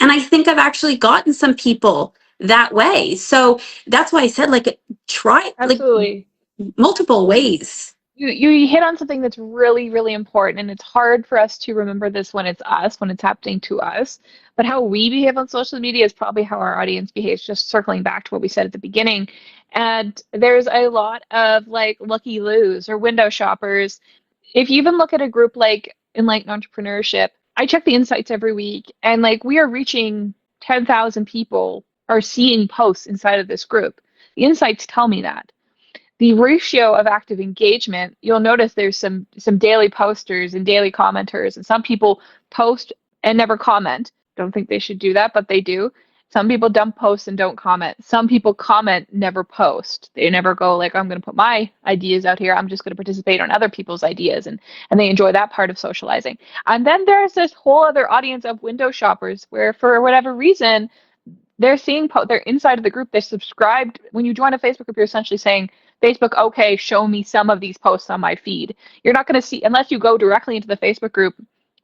And I think I've actually gotten some people that way. So that's why I said, like, try Absolutely. like multiple ways. You hit on something that's really, really important, and it's hard for us to remember this when it's us, when it's happening to us. But how we behave on social media is probably how our audience behaves, just circling back to what we said at the beginning. And there's a lot of like looky-loos or window shoppers. If you even look at a group like Enlightened Entrepreneurship, I check the insights every week, and like we are reaching 10,000 people are seeing posts inside of this group. The insights tell me that. The ratio of active engagement, you'll notice there's some daily posters and daily commenters, and some people post and never comment. Don't think they should do that, but they do. Some people don't post and don't comment. Some people comment, never post. They never go like, I'm going to put my ideas out here. I'm just going to participate on other people's ideas, and they enjoy that part of socializing. And then there's this whole other audience of window shoppers where, for whatever reason, they're seeing they're inside of the group. They're subscribed. When you join a Facebook group, you're essentially saying, Facebook, okay, show me some of these posts on my feed. You're not going to see, unless you go directly into the Facebook group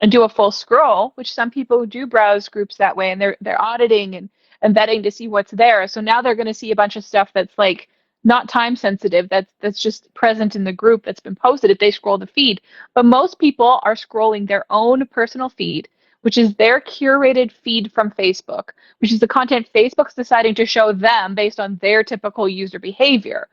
and do a full scroll, which some people do browse groups that way, and they're auditing and vetting to see what's there. So now they're going to see a bunch of stuff that's like not time sensitive, that's just present in the group that's been posted if they scroll the feed. But most people are scrolling their own personal feed, which is their curated feed from Facebook, which is the content Facebook's deciding to show them based on their typical user behavior.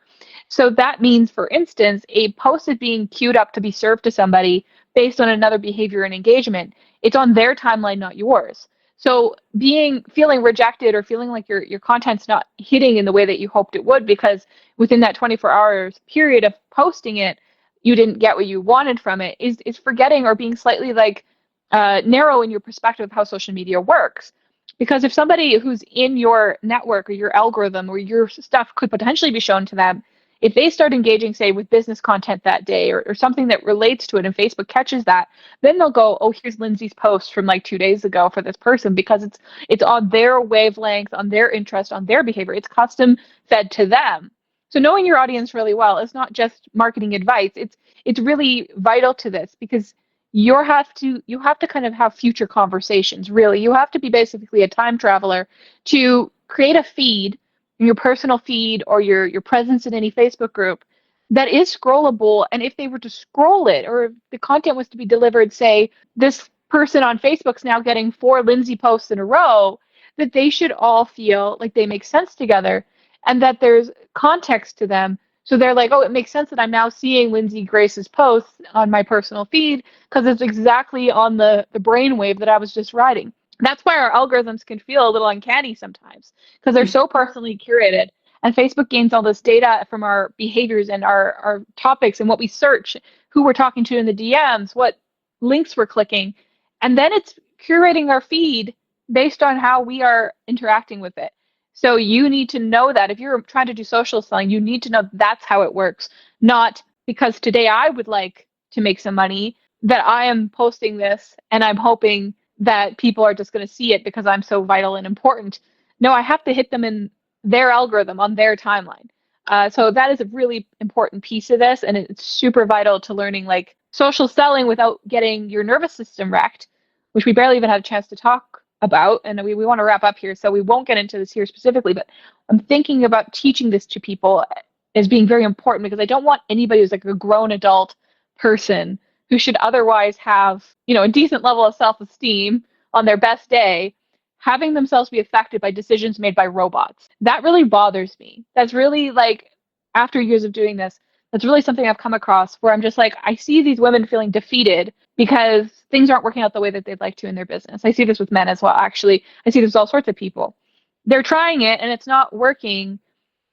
So that means, for instance, a post is being queued up to be served to somebody based on another behavior and engagement. It's on their timeline, not yours. So feeling rejected or feeling like your content's not hitting in the way that you hoped it would because within that 24 hours period of posting it, you didn't get what you wanted from it is forgetting or being slightly like narrow in your perspective of how social media works. Because if somebody who's in your network or your algorithm or your stuff could potentially be shown to them, if they start engaging, say, with business content that day or something that relates to it and Facebook catches that, then they'll go, oh, here's Lindsay's post from like 2 days ago for this person because it's on their wavelength, on their interest, on their behavior. It's custom fed to them. So knowing your audience really well is not just marketing advice. It's really vital to this because you have to kind of have future conversations, really. You have to be basically a time traveler to create a feed, your personal feed or your presence in any Facebook group that is scrollable. And if they were to scroll it or if the content was to be delivered, say, this person on Facebook's now getting 4 Lindsay posts in a row, that they should all feel like they make sense together and that there's context to them. So they're like, oh, it makes sense that I'm now seeing Lindsay Grace's posts on my personal feed because it's exactly on the brainwave that I was just riding. That's why our algorithms can feel a little uncanny sometimes because they're so personally curated. And Facebook gains all this data from our behaviors and our topics and what we search, who we're talking to in the DMs, what links we're clicking. And then it's curating our feed based on how we are interacting with it. So you need to know that if you're trying to do social selling, you need to know that's how it works, not because today I would like to make some money, that I am posting this and I'm hoping that people are just going to see it because I'm so vital and important. No, I have to hit them in their algorithm on their timeline. So that is a really important piece of this, and it's super vital to learning like social selling without getting your nervous system wrecked, which we barely even had a chance to talk about. And we want to wrap up here, so we won't get into this here specifically, but I'm thinking about teaching this to people as being very important because I don't want anybody who's like a grown adult person who should otherwise have, a decent level of self-esteem on their best day, having themselves be affected by decisions made by robots. That really bothers me. That's really like, after years of doing this, that's really something I've come across where I'm just like, I see these women feeling defeated because things aren't working out the way that they'd like to in their business. I see this with men as well, actually. I see this with all sorts of people. They're trying it and it's not working,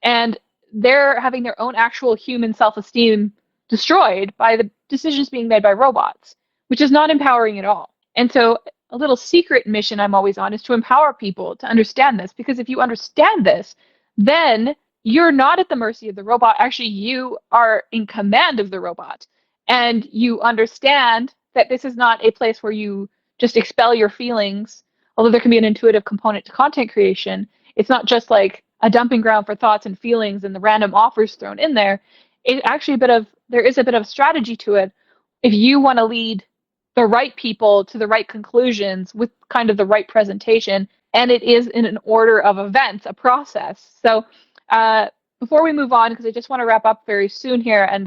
and they're having their own actual human self-esteem destroyed by the decisions being made by robots, which is not empowering at all. And so a little secret mission I'm always on is to empower people to understand this, because if you understand this, then you're not at the mercy of the robot. Actually, you are in command of the robot, and you understand that this is not a place where you just expel your feelings, although there can be an intuitive component to content creation. It's not just like a dumping ground for thoughts and feelings and the random offers thrown in there. It actually there is a bit of strategy to it if you want to lead the right people to the right conclusions with kind of the right presentation, and it is in an order of events, a process. So before we move on, because I just want to wrap up very soon here, and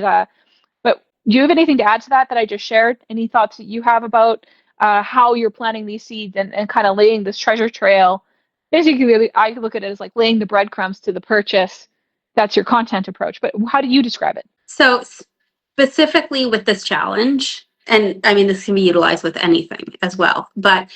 but do you have anything to add to that I just shared? Any thoughts that you have about how you're planting these seeds and kind of laying this treasure trail? Basically, I look at it as like laying the breadcrumbs to the purchase. That's your content approach. But how do you describe it? So specifically with this challenge, and I mean, this can be utilized with anything as well, but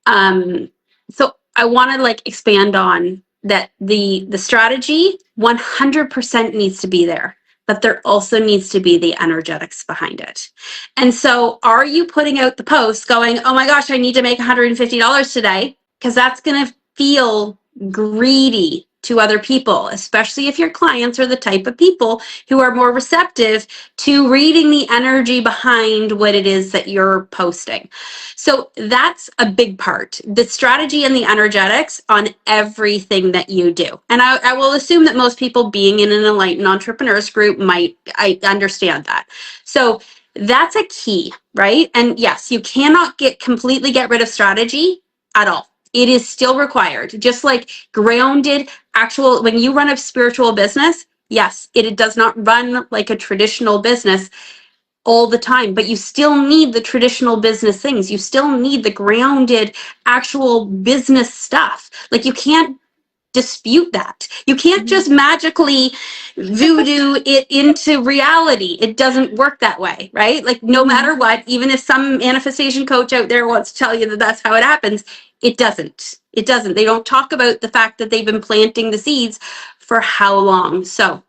so I want to like expand on that the strategy 100% needs to be there, but there also needs to be the energetics behind it. And so are you putting out the post going, oh my gosh, I need to make $150 today? Because that's going to feel greedy to other people, especially if your clients are the type of people who are more receptive to reading the energy behind what it is that you're posting. So that's a big part, the strategy and the energetics on everything that you do. And I will assume that most people being in an enlightened entrepreneurs group I understand that. So that's a key, right? And yes, you cannot completely get rid of strategy at all. It is still required, just like grounded, actual, when you run a spiritual business, Yes, it does not run like a traditional business all the time, but you still need the traditional business things. You still need the grounded, actual business stuff. Like, you can't dispute that. You can't Mhm. just magically voodoo it into reality. It doesn't work that way, right? Like, no Mhm. matter what, even if some manifestation coach out there wants to tell you that that's how it happens, it doesn't. It doesn't. They don't talk about the fact that they've been planting the seeds for how long. So,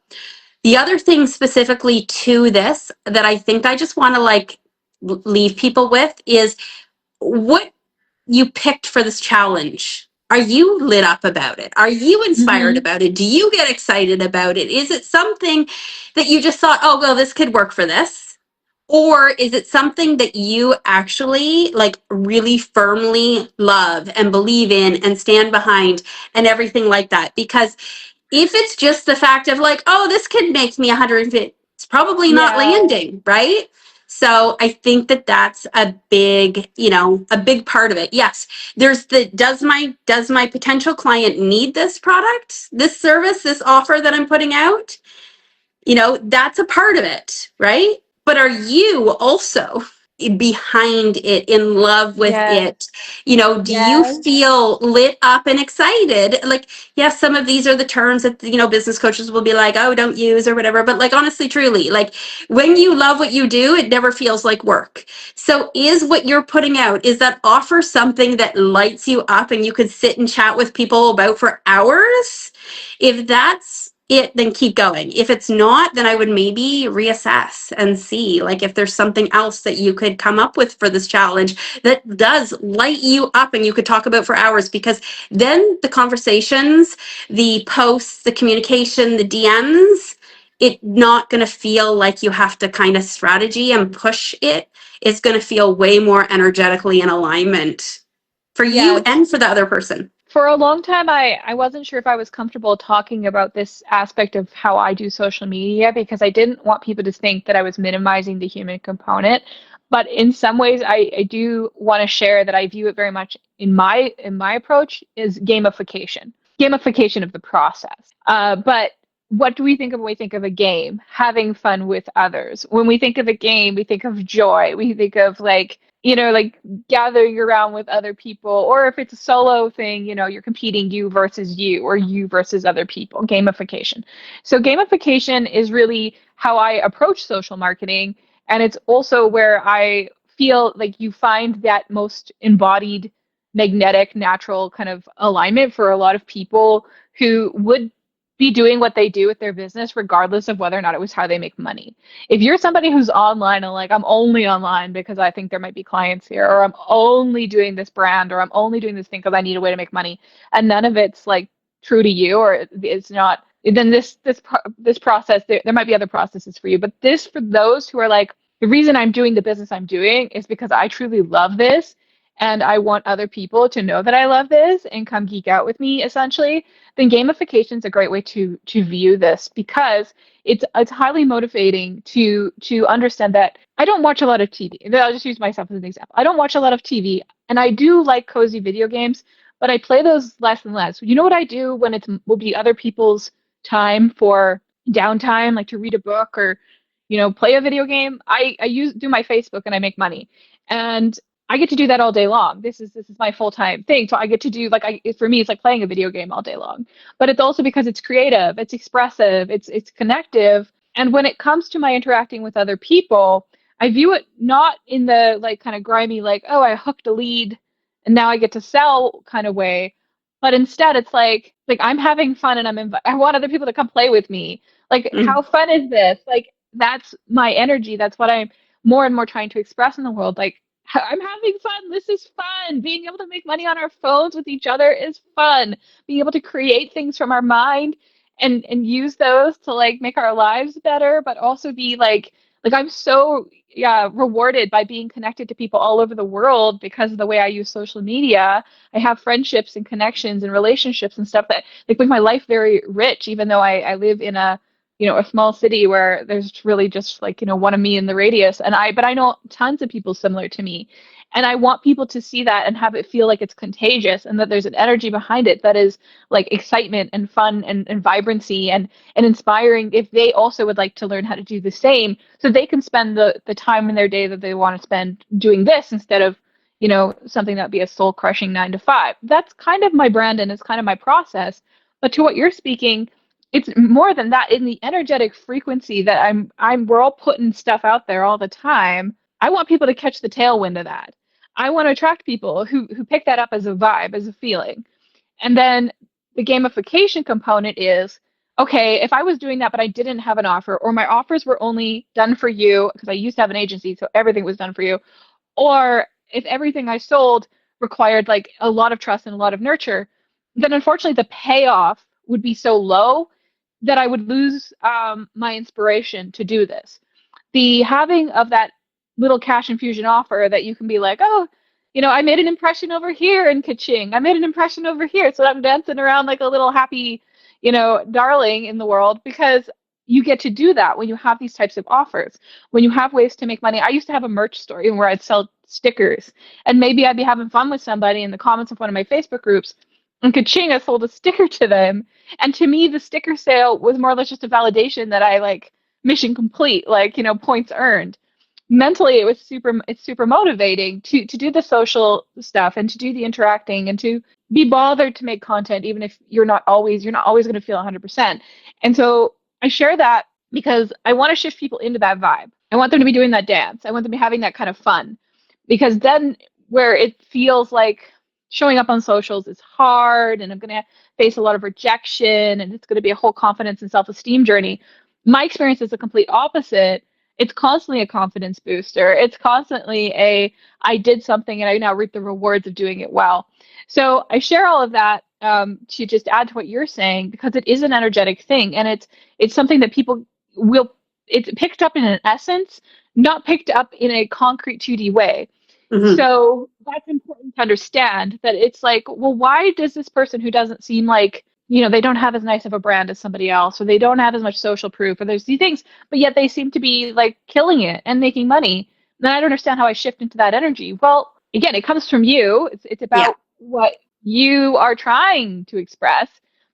the other thing specifically to this that I think I just want to like leave people with is what you picked for this challenge. Are you lit up about it? Are you inspired Mhm. about it? Do you get excited about it? Is it something that you just thought, oh, well, this could work for this? Or is it something that you actually like really firmly love and believe in and stand behind and everything like that? Because if it's just the fact of like, oh, this could make me 150, it's probably not Yeah. landing, right? So I think that that's a big, a big part of it. Yes, there's the does my potential client need this product, this service, this offer that I'm putting out? That's a part of it, right? But are you also behind it, in love with Yeah. it? Do you Yeah. feel lit up and excited? Like, yes, some of these are the terms that, business coaches will be like, oh, don't use or whatever. But like, honestly, truly, like when you love what you do, it never feels like work. So is what you're putting out, is that offer something that lights you up and you could sit and chat with people about for hours? If that's it, then keep going. If it's not, then I would maybe reassess and see like if there's something else that you could come up with for this challenge that does light you up and you could talk about for hours, because then the conversations, the posts, the communication, the DMs, it's not going to feel like you have to kind of strategy and push it. It's going to feel way more energetically in alignment for you Yes. and for the other person. For a long time, I wasn't sure if I was comfortable talking about this aspect of how I do social media because I didn't want people to think that I was minimizing the human component. But in some ways, I do want to share that I view it very much in my approach is gamification of the process. But what do we think of when we think of a game? Having fun with others. When we think of a game, we think of joy. We think of like gathering around with other people, or if it's a solo thing, you're competing you versus you or you versus other people, gamification. So gamification is really how I approach social marketing. And it's also where I feel like you find that most embodied, magnetic, natural kind of alignment for a lot of people who would be doing what they do with their business, regardless of whether or not it was how they make money. If you're somebody who's online and like, I'm only online because I think there might be clients here, or I'm only doing this brand, or I'm only doing this thing because I need a way to make money, and none of it's like true to you, or it's not, then this process, there might be other processes for you. But this, for those who are like, the reason I'm doing the business I'm doing is because I truly love this. And I want other people to know that I love this and come geek out with me, essentially. Then gamification is a great way to view this because it's highly motivating to understand that I don't watch a lot of TV. I'll just use myself as an example. I don't watch a lot of TV, and I do like cozy video games, but I play those less and less. You know what I do when it will be other people's time for downtime, like to read a book or play a video game? I do my Facebook and I make money, and I get to do that all day long. This is my full-time thing. So I get to do for me it's like playing a video game all day long. But it's also because it's creative, it's expressive, it's connective. And when it comes to my interacting with other people, I view it not in the like kind of grimy like, oh, I hooked a lead and now I get to sell kind of way, but instead it's like I'm having fun and I want other people to come play with me. Like, Mm. how fun is this? Like, that's my energy. That's what I'm more and more trying to express in the world. Like, I'm having fun. This is fun. Being able to make money on our phones with each other is fun. Being able to create things from our mind and use those to like make our lives better, but also be like I'm so rewarded by being connected to people all over the world because of the way I use social media. I have friendships and connections and relationships and stuff that like make my life very rich, even though I live in a a small city where there's really just like, one of me in the radius. But I know tons of people similar to me. And I want people to see that and have it feel like it's contagious and that there's an energy behind it that is like excitement and fun and vibrancy and inspiring if they also would like to learn how to do the same so they can spend the time in their day that they want to spend doing this instead of, something that would be a soul crushing 9 to 5. That's kind of my brand and it's kind of my process. But to what you're speaking, it's more than that in the energetic frequency that we're all putting stuff out there all the time. I want people to catch the tailwind of that. I want to attract people who pick that up as a vibe, as a feeling. And then the gamification component is, okay, if I was doing that but I didn't have an offer, or my offers were only done for you because I used to have an agency, so everything was done for you, or if everything I sold required like a lot of trust and a lot of nurture, then unfortunately the payoff would be so low that I would lose my inspiration to do this. The having of that little cash infusion offer that you can be like, oh, I made an impression over here in Kaching. I made an impression over here. So I'm dancing around like a little happy, darling in the world because you get to do that when you have these types of offers, when you have ways to make money. I used to have a merch store even where I'd sell stickers and maybe I'd be having fun with somebody in the comments of one of my Facebook groups and Kaching, I sold a sticker to them. And to me, the sticker sale was more or less just a validation that I like mission complete, like, points earned. Mentally, it's super motivating to do the social stuff and to do the interacting and to be bothered to make content, even if you're not always going to feel 100%. And so I share that because I want to shift people into that vibe. I want them to be doing that dance. I want them to be having that kind of fun because then where it feels like showing up on socials is hard and I'm going to face a lot of rejection and it's going to be a whole confidence and self-esteem journey. My experience is the complete opposite. It's constantly a confidence booster. It's constantly I did something and I now reap the rewards of doing it well. So I share all of that to just add to what you're saying because it is an energetic thing and it's something that people it's picked up in an essence, not picked up in a concrete 2D way. Mm-hmm. So that's important to understand that it's like, well, why does this person who doesn't seem like, they don't have as nice of a brand as somebody else, or they don't have as much social proof, or there's these things, but yet they seem to be like killing it and making money. Then I don't understand how I shift into that energy. Well, again, it comes from you. It's about what you are trying to express,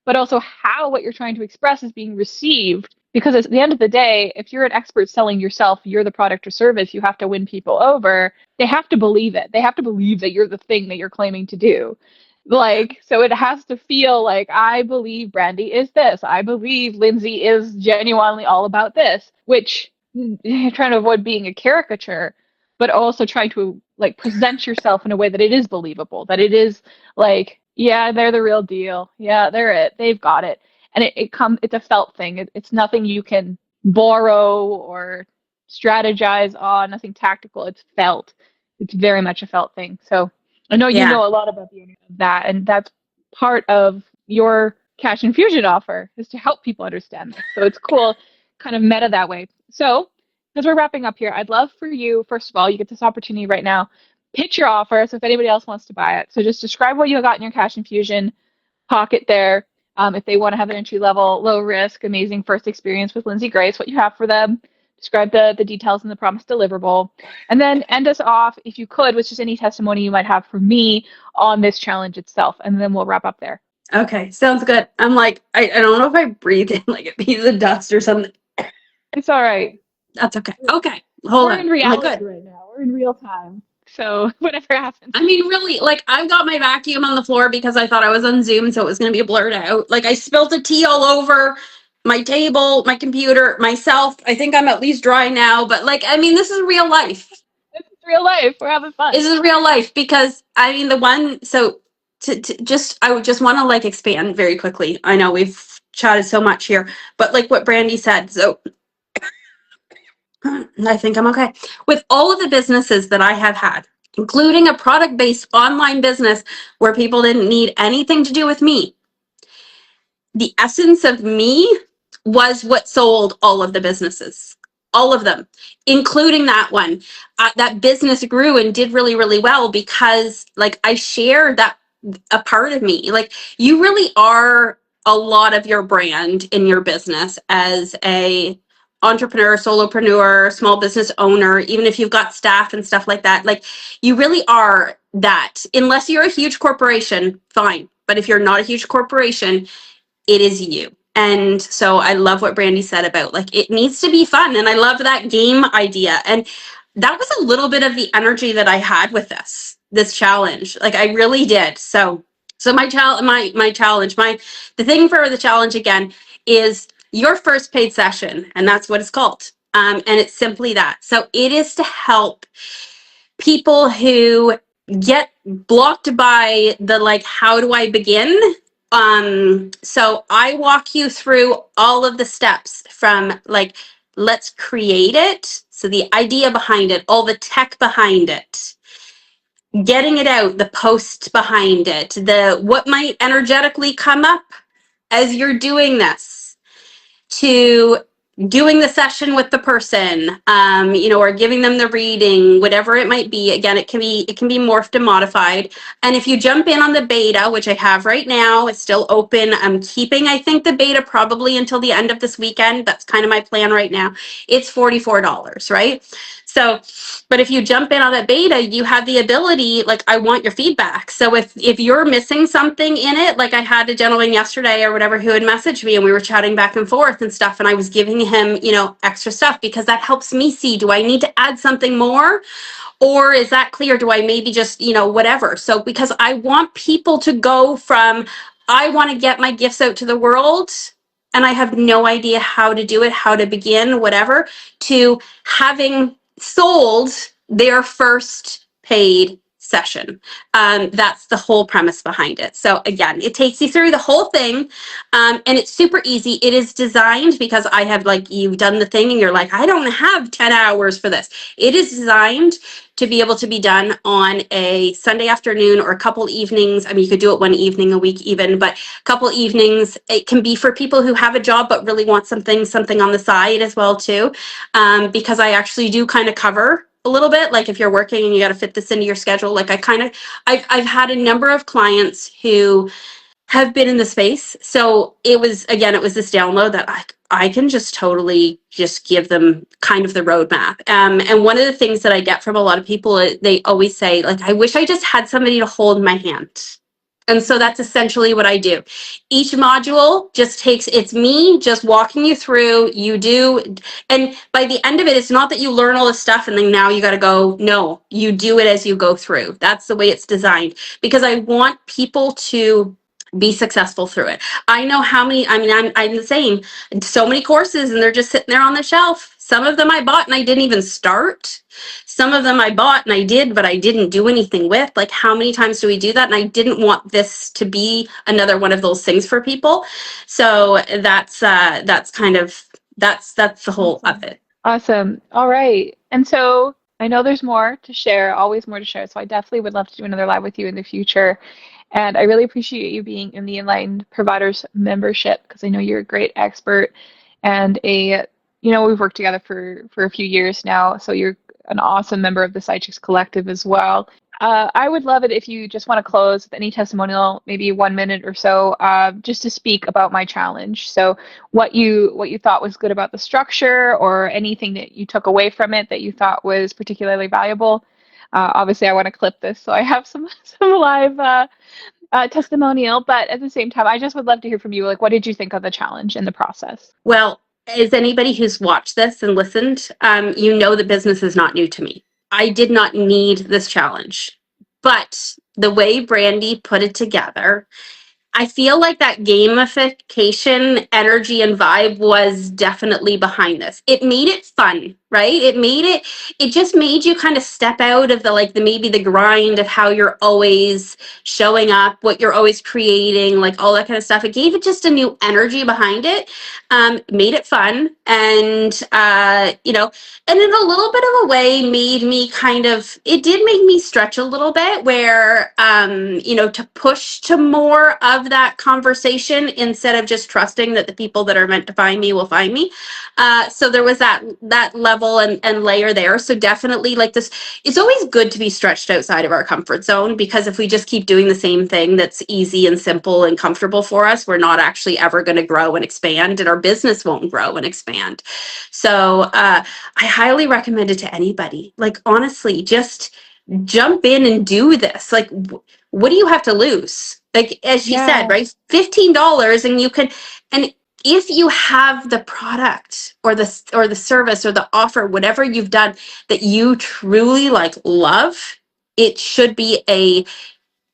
but also how what you're trying to express is being received. Because at the end of the day, if you're an expert selling yourself, you're the product or service, you have to win people over. They have to believe it. They have to believe that you're the thing that you're claiming to do. Like, so it has to feel like, I believe Brandy is this. I believe Lindsay is genuinely all about this, which you're trying to avoid being a caricature, but also trying to like present yourself in a way that it is believable, that it is like, yeah, they're the real deal. Yeah, they're it. They've got it. And it's a felt thing. It's nothing you can borrow or strategize on, nothing tactical. It's felt. It's very much a felt thing. So I know you know a lot about the internet of that, and that's part of your cash infusion offer is to help people understand this. So it's cool, kind of meta that way. So as we're wrapping up here, I'd love for you, first of all, you get this opportunity right now, pitch your offer. So if anybody else wants to buy it, so just describe what you got in your cash infusion pocket there. If they want to have an entry level, low risk, amazing first experience with Lindsay Grace, what you have for them, describe the details and the promised deliverable, and then end us off, if you could, with just any testimony you might have for me on this challenge itself, and then we'll wrap up there. Okay, sounds good. I'm like, I don't know if I breathe in like a piece of dust or something. It's all right. That's okay. Okay, hold on. We're in reality right now. We're in real time. So whatever happens. I mean, really, like, I've got my vacuum on the floor because I thought I was on Zoom, so it was going to be blurred out. Like, I spilled a tea all over my table, my computer, myself. I think I'm at least dry now, but, like, I mean, this is real life. This is real life. We're having fun. This is real life because, I mean, I would just want to, like, expand very quickly. I know we've chatted so much here, but, like, what Brandy said, so I think I'm okay. With all of the businesses that I have had, including a product-based online business where people didn't need anything to do with me, the essence of me was what sold all of the businesses. All of them, including that one. That business grew and did really, really well because, like, I shared that a part of me. Like, you really are a lot of your brand in your business as a entrepreneur, solopreneur, small business owner, even if you've got staff and stuff like that. Like, you really are that. Unless you're a huge corporation, fine. But if you're not a huge corporation, it is you. And so I love what Brandy said about, like, it needs to be fun. And I love that game idea. And that was a little bit of the energy that I had with this challenge. Like, I really did. So my challenge, the thing for the challenge again is your first paid session, and that's what it's called. And it's simply that. So it is to help people who get blocked by the, like, how do I begin? So I walk you through all of the steps from, like, let's create it. So the idea behind it, all the tech behind it, getting it out, the post behind it, the what might energetically come up as you're doing this, to doing the session with the person, or giving them the reading, whatever it might be. Again, it can be morphed and modified. And if you jump in on the beta, which I have right now, it's still open. I'm keeping, I think, the beta probably until the end of this weekend. That's kind of my plan right now. It's $44, right? So, but if you jump in on that beta, you have the ability, like, I want your feedback. So if you're missing something in it, like I had a gentleman yesterday or whatever who had messaged me, and we were chatting back and forth and stuff, and I was giving him, extra stuff, because that helps me see, do I need to add something more? Or is that clear? Do I maybe just, whatever? So, because I want people to go from, I want to get my gifts out to the world, and I have no idea how to do it, how to begin, whatever, to having sold their first paid session. That's the whole premise behind it. So again, it takes you through the whole thing, and it's super easy. It is designed because I have, like, you've done the thing and you're like, I don't have 10 hours for this. It is designed to be able to be done on a Sunday afternoon or a couple evenings. I mean, you could do it one evening a week even, but a couple evenings. It can be for people who have a job but really want something on the side as well too, because I actually do kind of cover a little bit. Like, if you're working and you got to fit this into your schedule, like, I've had a number of clients who have been in the space. So it was this download that I can just totally just give them kind of the roadmap. And one of the things that I get from a lot of people, they always say, like, I wish I just had somebody to hold my hand. And so that's essentially what I do. Each module just it's me just walking you through, you do. And by the end of it, it's not that you learn all this stuff and then now you got to go. No, you do it as you go through. That's the way it's designed, because I want people to be successful through it. I know how many, I'm the same, so many courses, and they're just sitting there on the shelf. Some of them I bought and I didn't even start. Some of them I bought and I did, but I didn't do anything with. Like, how many times do we do that? And I didn't want this to be another one of those things for people. So that's the whole of it. Awesome. All right. And so I know there's more to share, always more to share. So I definitely would love to do another live with you in the future. And I really appreciate you being in the Enlightened Providers membership, because I know you're a great expert and we've worked together for a few years now. So you're an awesome member of the Side Chicks Collective as well. I would love it if you just want to close with any testimonial, maybe 1 minute or so, just to speak about my challenge. So what you thought was good about the structure, or anything that you took away from it that you thought was particularly valuable. Obviously, I want to clip this, so I have some live testimonial. But at the same time, I just would love to hear from you. Like, what did you think of the challenge and the process? Well, as anybody who's watched this and listened, the business is not new to me. I did not need this challenge, but the way Brandy put it together, I feel like that gamification energy and vibe was definitely behind this. It made it fun, right? It just made you kind of step out of maybe the grind of how you're always showing up, what you're always creating, like all that kind of stuff. It gave it just a new energy behind it, made it fun. And, and in a little bit of a way made me it did make me stretch a little bit where, to push to more of that conversation instead of just trusting that the people that are meant to find me will find me. So there was that level level and layer there. So definitely like this, it's always good to be stretched outside of our comfort zone, because if we just keep doing the same thing that's easy and simple and comfortable for us, we're not actually ever going to grow and expand, and our business won't grow and expand. So I highly recommend it to anybody. Like, honestly, just jump in and do this. Like, what do you have to lose? Like, as she said, Yeah. right? $15, and you can, and if you have the product or the service or the offer, whatever you've done that you truly like love, it should be a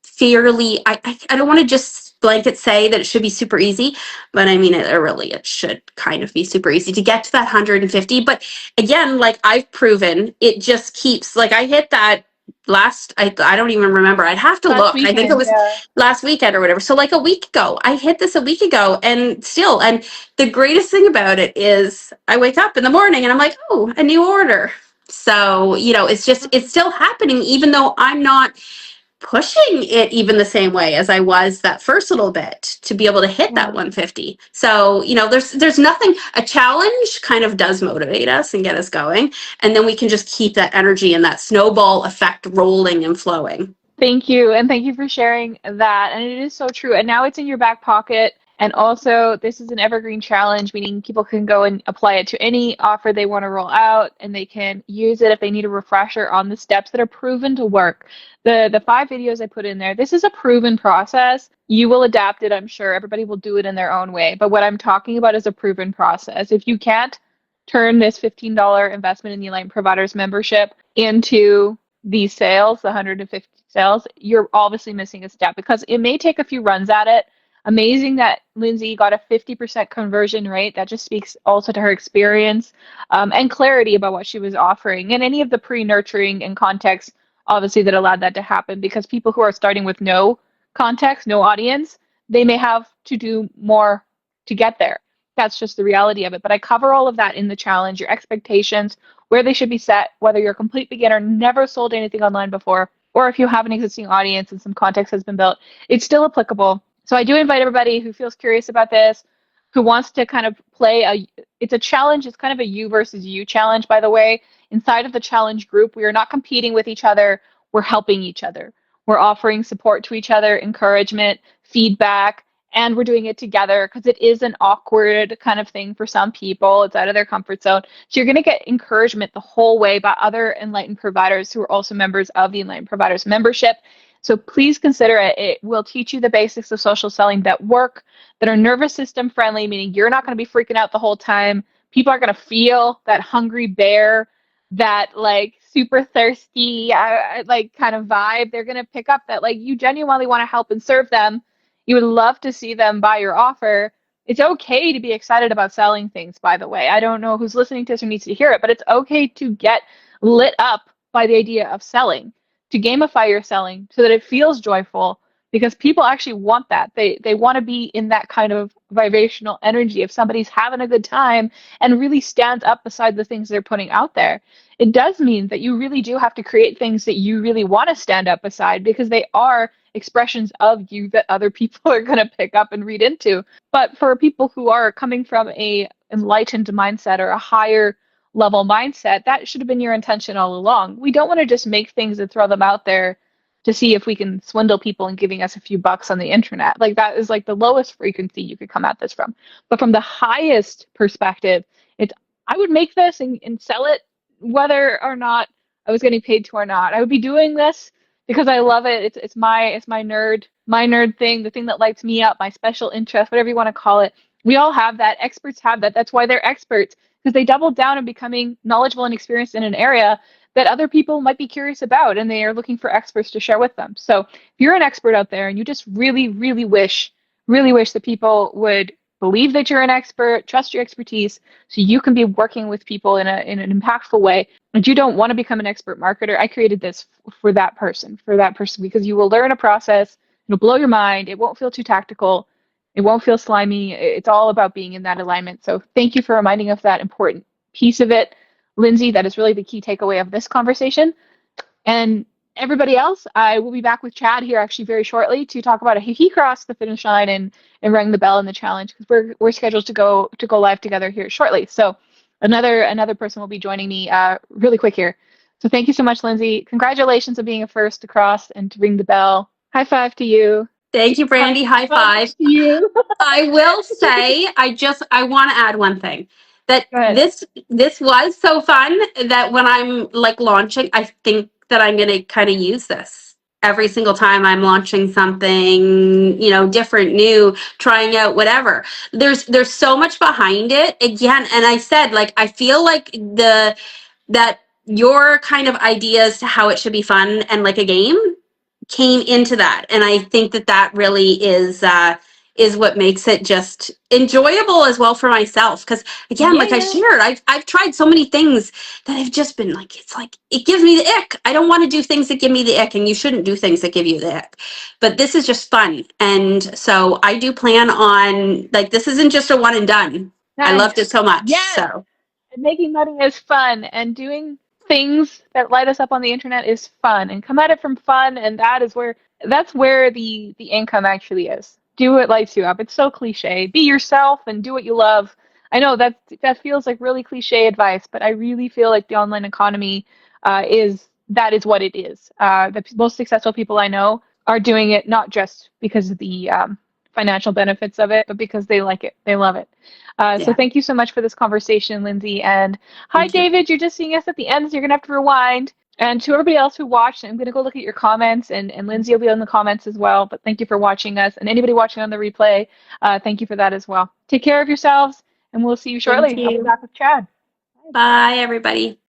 fairly, I don't want to just blanket say that it should be super easy, but I mean, it should kind of be super easy to get to that 150. But again, like, I've proven, it just keeps, like, I hit that I don't even remember. I'd have to Last look. I think it weekend, was yeah. last weekend or whatever. So like a week ago, I hit this a week ago, and still, and the greatest thing about it is I wake up in the morning and I'm like, oh, a new order. So, it's still happening, even though I'm not pushing it even the same way as I was that first little bit to be able to hit that Yeah. 150. So, there's nothing, a challenge kind of does motivate us and get us going. And then we can just keep that energy and that snowball effect rolling and flowing. Thank you. And thank you for sharing that. And it is so true. And now it's in your back pocket. And also, this is an evergreen challenge, meaning people can go and apply it to any offer they want to roll out, and they can use it if they need a refresher on the steps that are proven to work. The 5 videos I put in there, this is a proven process. You will adapt it, I'm sure. Everybody will do it in their own way. But what I'm talking about is a proven process. If you can't turn this $15 investment in the Enlightened Providers membership into these sales, the 150 sales, you're obviously missing a step, because it may take a few runs at it. Amazing that Lindsay got a 50% conversion rate. That just speaks also to her experience and clarity about what she was offering, and any of the pre-nurturing and context, obviously, that allowed that to happen, because people who are starting with no context, no audience, they may have to do more to get there. That's just the reality of it. But I cover all of that in the challenge, your expectations, where they should be set, whether you're a complete beginner, never sold anything online before, or if you have an existing audience and some context has been built, it's still applicable. So I do invite everybody who feels curious about this, who wants to kind of it's a challenge. It's kind of a you versus you challenge, by the way. Inside of the challenge group, we are not competing with each other. We're helping each other. We're offering support to each other, encouragement, feedback, and we're doing it together, because it is an awkward kind of thing for some people. It's out of their comfort zone. So you're going to get encouragement the whole way by other enlightened providers who are also members of the Enlightened Providers membership. So please consider it. It will teach you the basics of social selling that work, that are nervous system friendly, meaning you're not going to be freaking out the whole time. People are going to feel that hungry bear, that like super thirsty, like kind of vibe. They're going to pick up that like you genuinely want to help and serve them. You would love to see them buy your offer. It's okay to be excited about selling things, by the way. I don't know who's listening to this or needs to hear it, but it's okay to get lit up by the idea of selling, to gamify your selling so that it feels joyful, because people actually want that. They want to be in that kind of vibrational energy. If somebody's having a good time and really stands up beside the things they're putting out there, it does mean that you really do have to create things that you really want to stand up beside, because they are expressions of you that other people are going to pick up and read into. But for people who are coming from a enlightened mindset or a higher level mindset, that should have been your intention all along. We don't want to just make things and throw them out there to see if we can swindle people and giving us a few bucks on the internet. Like, that is like the lowest frequency you could come at this from. But from the highest perspective, it's, I would make this and sell it whether or not I was getting paid to or not. I would be doing this because I love it. It's my nerd thing, the thing that lights me up, my special interest, whatever you want to call it. We all have that. Experts have that. That's why they're experts, because they doubled down on becoming knowledgeable and experienced in an area that other people might be curious about, and they are looking for experts to share with them. So if you're an expert out there and you just really, really wish that people would believe that you're an expert, trust your expertise, so you can be working with people in an impactful way, and you don't want to become an expert marketer, I created this for that person, because you will learn a process. It'll blow your mind. It won't feel too tactical. It won't feel slimy. It's all about being in that alignment. So thank you for reminding us that important piece of it, Lindsay. That is really the key takeaway of this conversation. And everybody else, I will be back with Chad here actually very shortly to talk about how he crossed the finish line and rang the bell in the challenge, because we're scheduled to go live together here shortly. So Another person will be joining me really quick here. So thank you so much, Lindsay. Congratulations on being a first to cross and to ring the bell. High five to you. Thank you, Brandy. High Hug five. to you. I will say, I want to add one thing that Go ahead. this was so fun that when I'm like launching, I think that I'm going to kind of use this every single time I'm launching something, different, new, trying out whatever. There's so much behind it. Again, and I said, like, I feel like that your kind of ideas to how it should be fun and like a game came into that, and I think that really is what makes it just enjoyable as well for myself. Because again, like I Yeah. shared, I've tried so many things that have just been like, it's like it gives me the ick. I don't want to do things that give me the ick, and you shouldn't do things that give you the ick. But this is just fun, and so I do plan on, like, this isn't just a one and done. I Nice. loved it so much. Yes. So And making money is fun, and doing things that light us up on the internet is fun, and come at it from fun, and that's where the income actually is. Do what lights you up. It's so cliche. Be yourself and do what you love. I know that feels like really cliche advice, but I really feel like the online economy is what it is. The most successful people I know are doing it not just because of the financial benefits of it, but because they like it. They love it. So yeah, thank you so much for this conversation, Lindsay. And hi, thank you. David. You're just seeing us at the end, so you're going to have to rewind. And to everybody else who watched, I'm going to go look at your comments, and Lindsay will be in the comments as well. But thank you for watching us. And anybody watching on the replay, thank you for that as well. Take care of yourselves, and we'll see you Thank shortly. I'll be you. back with Chad. Bye, everybody.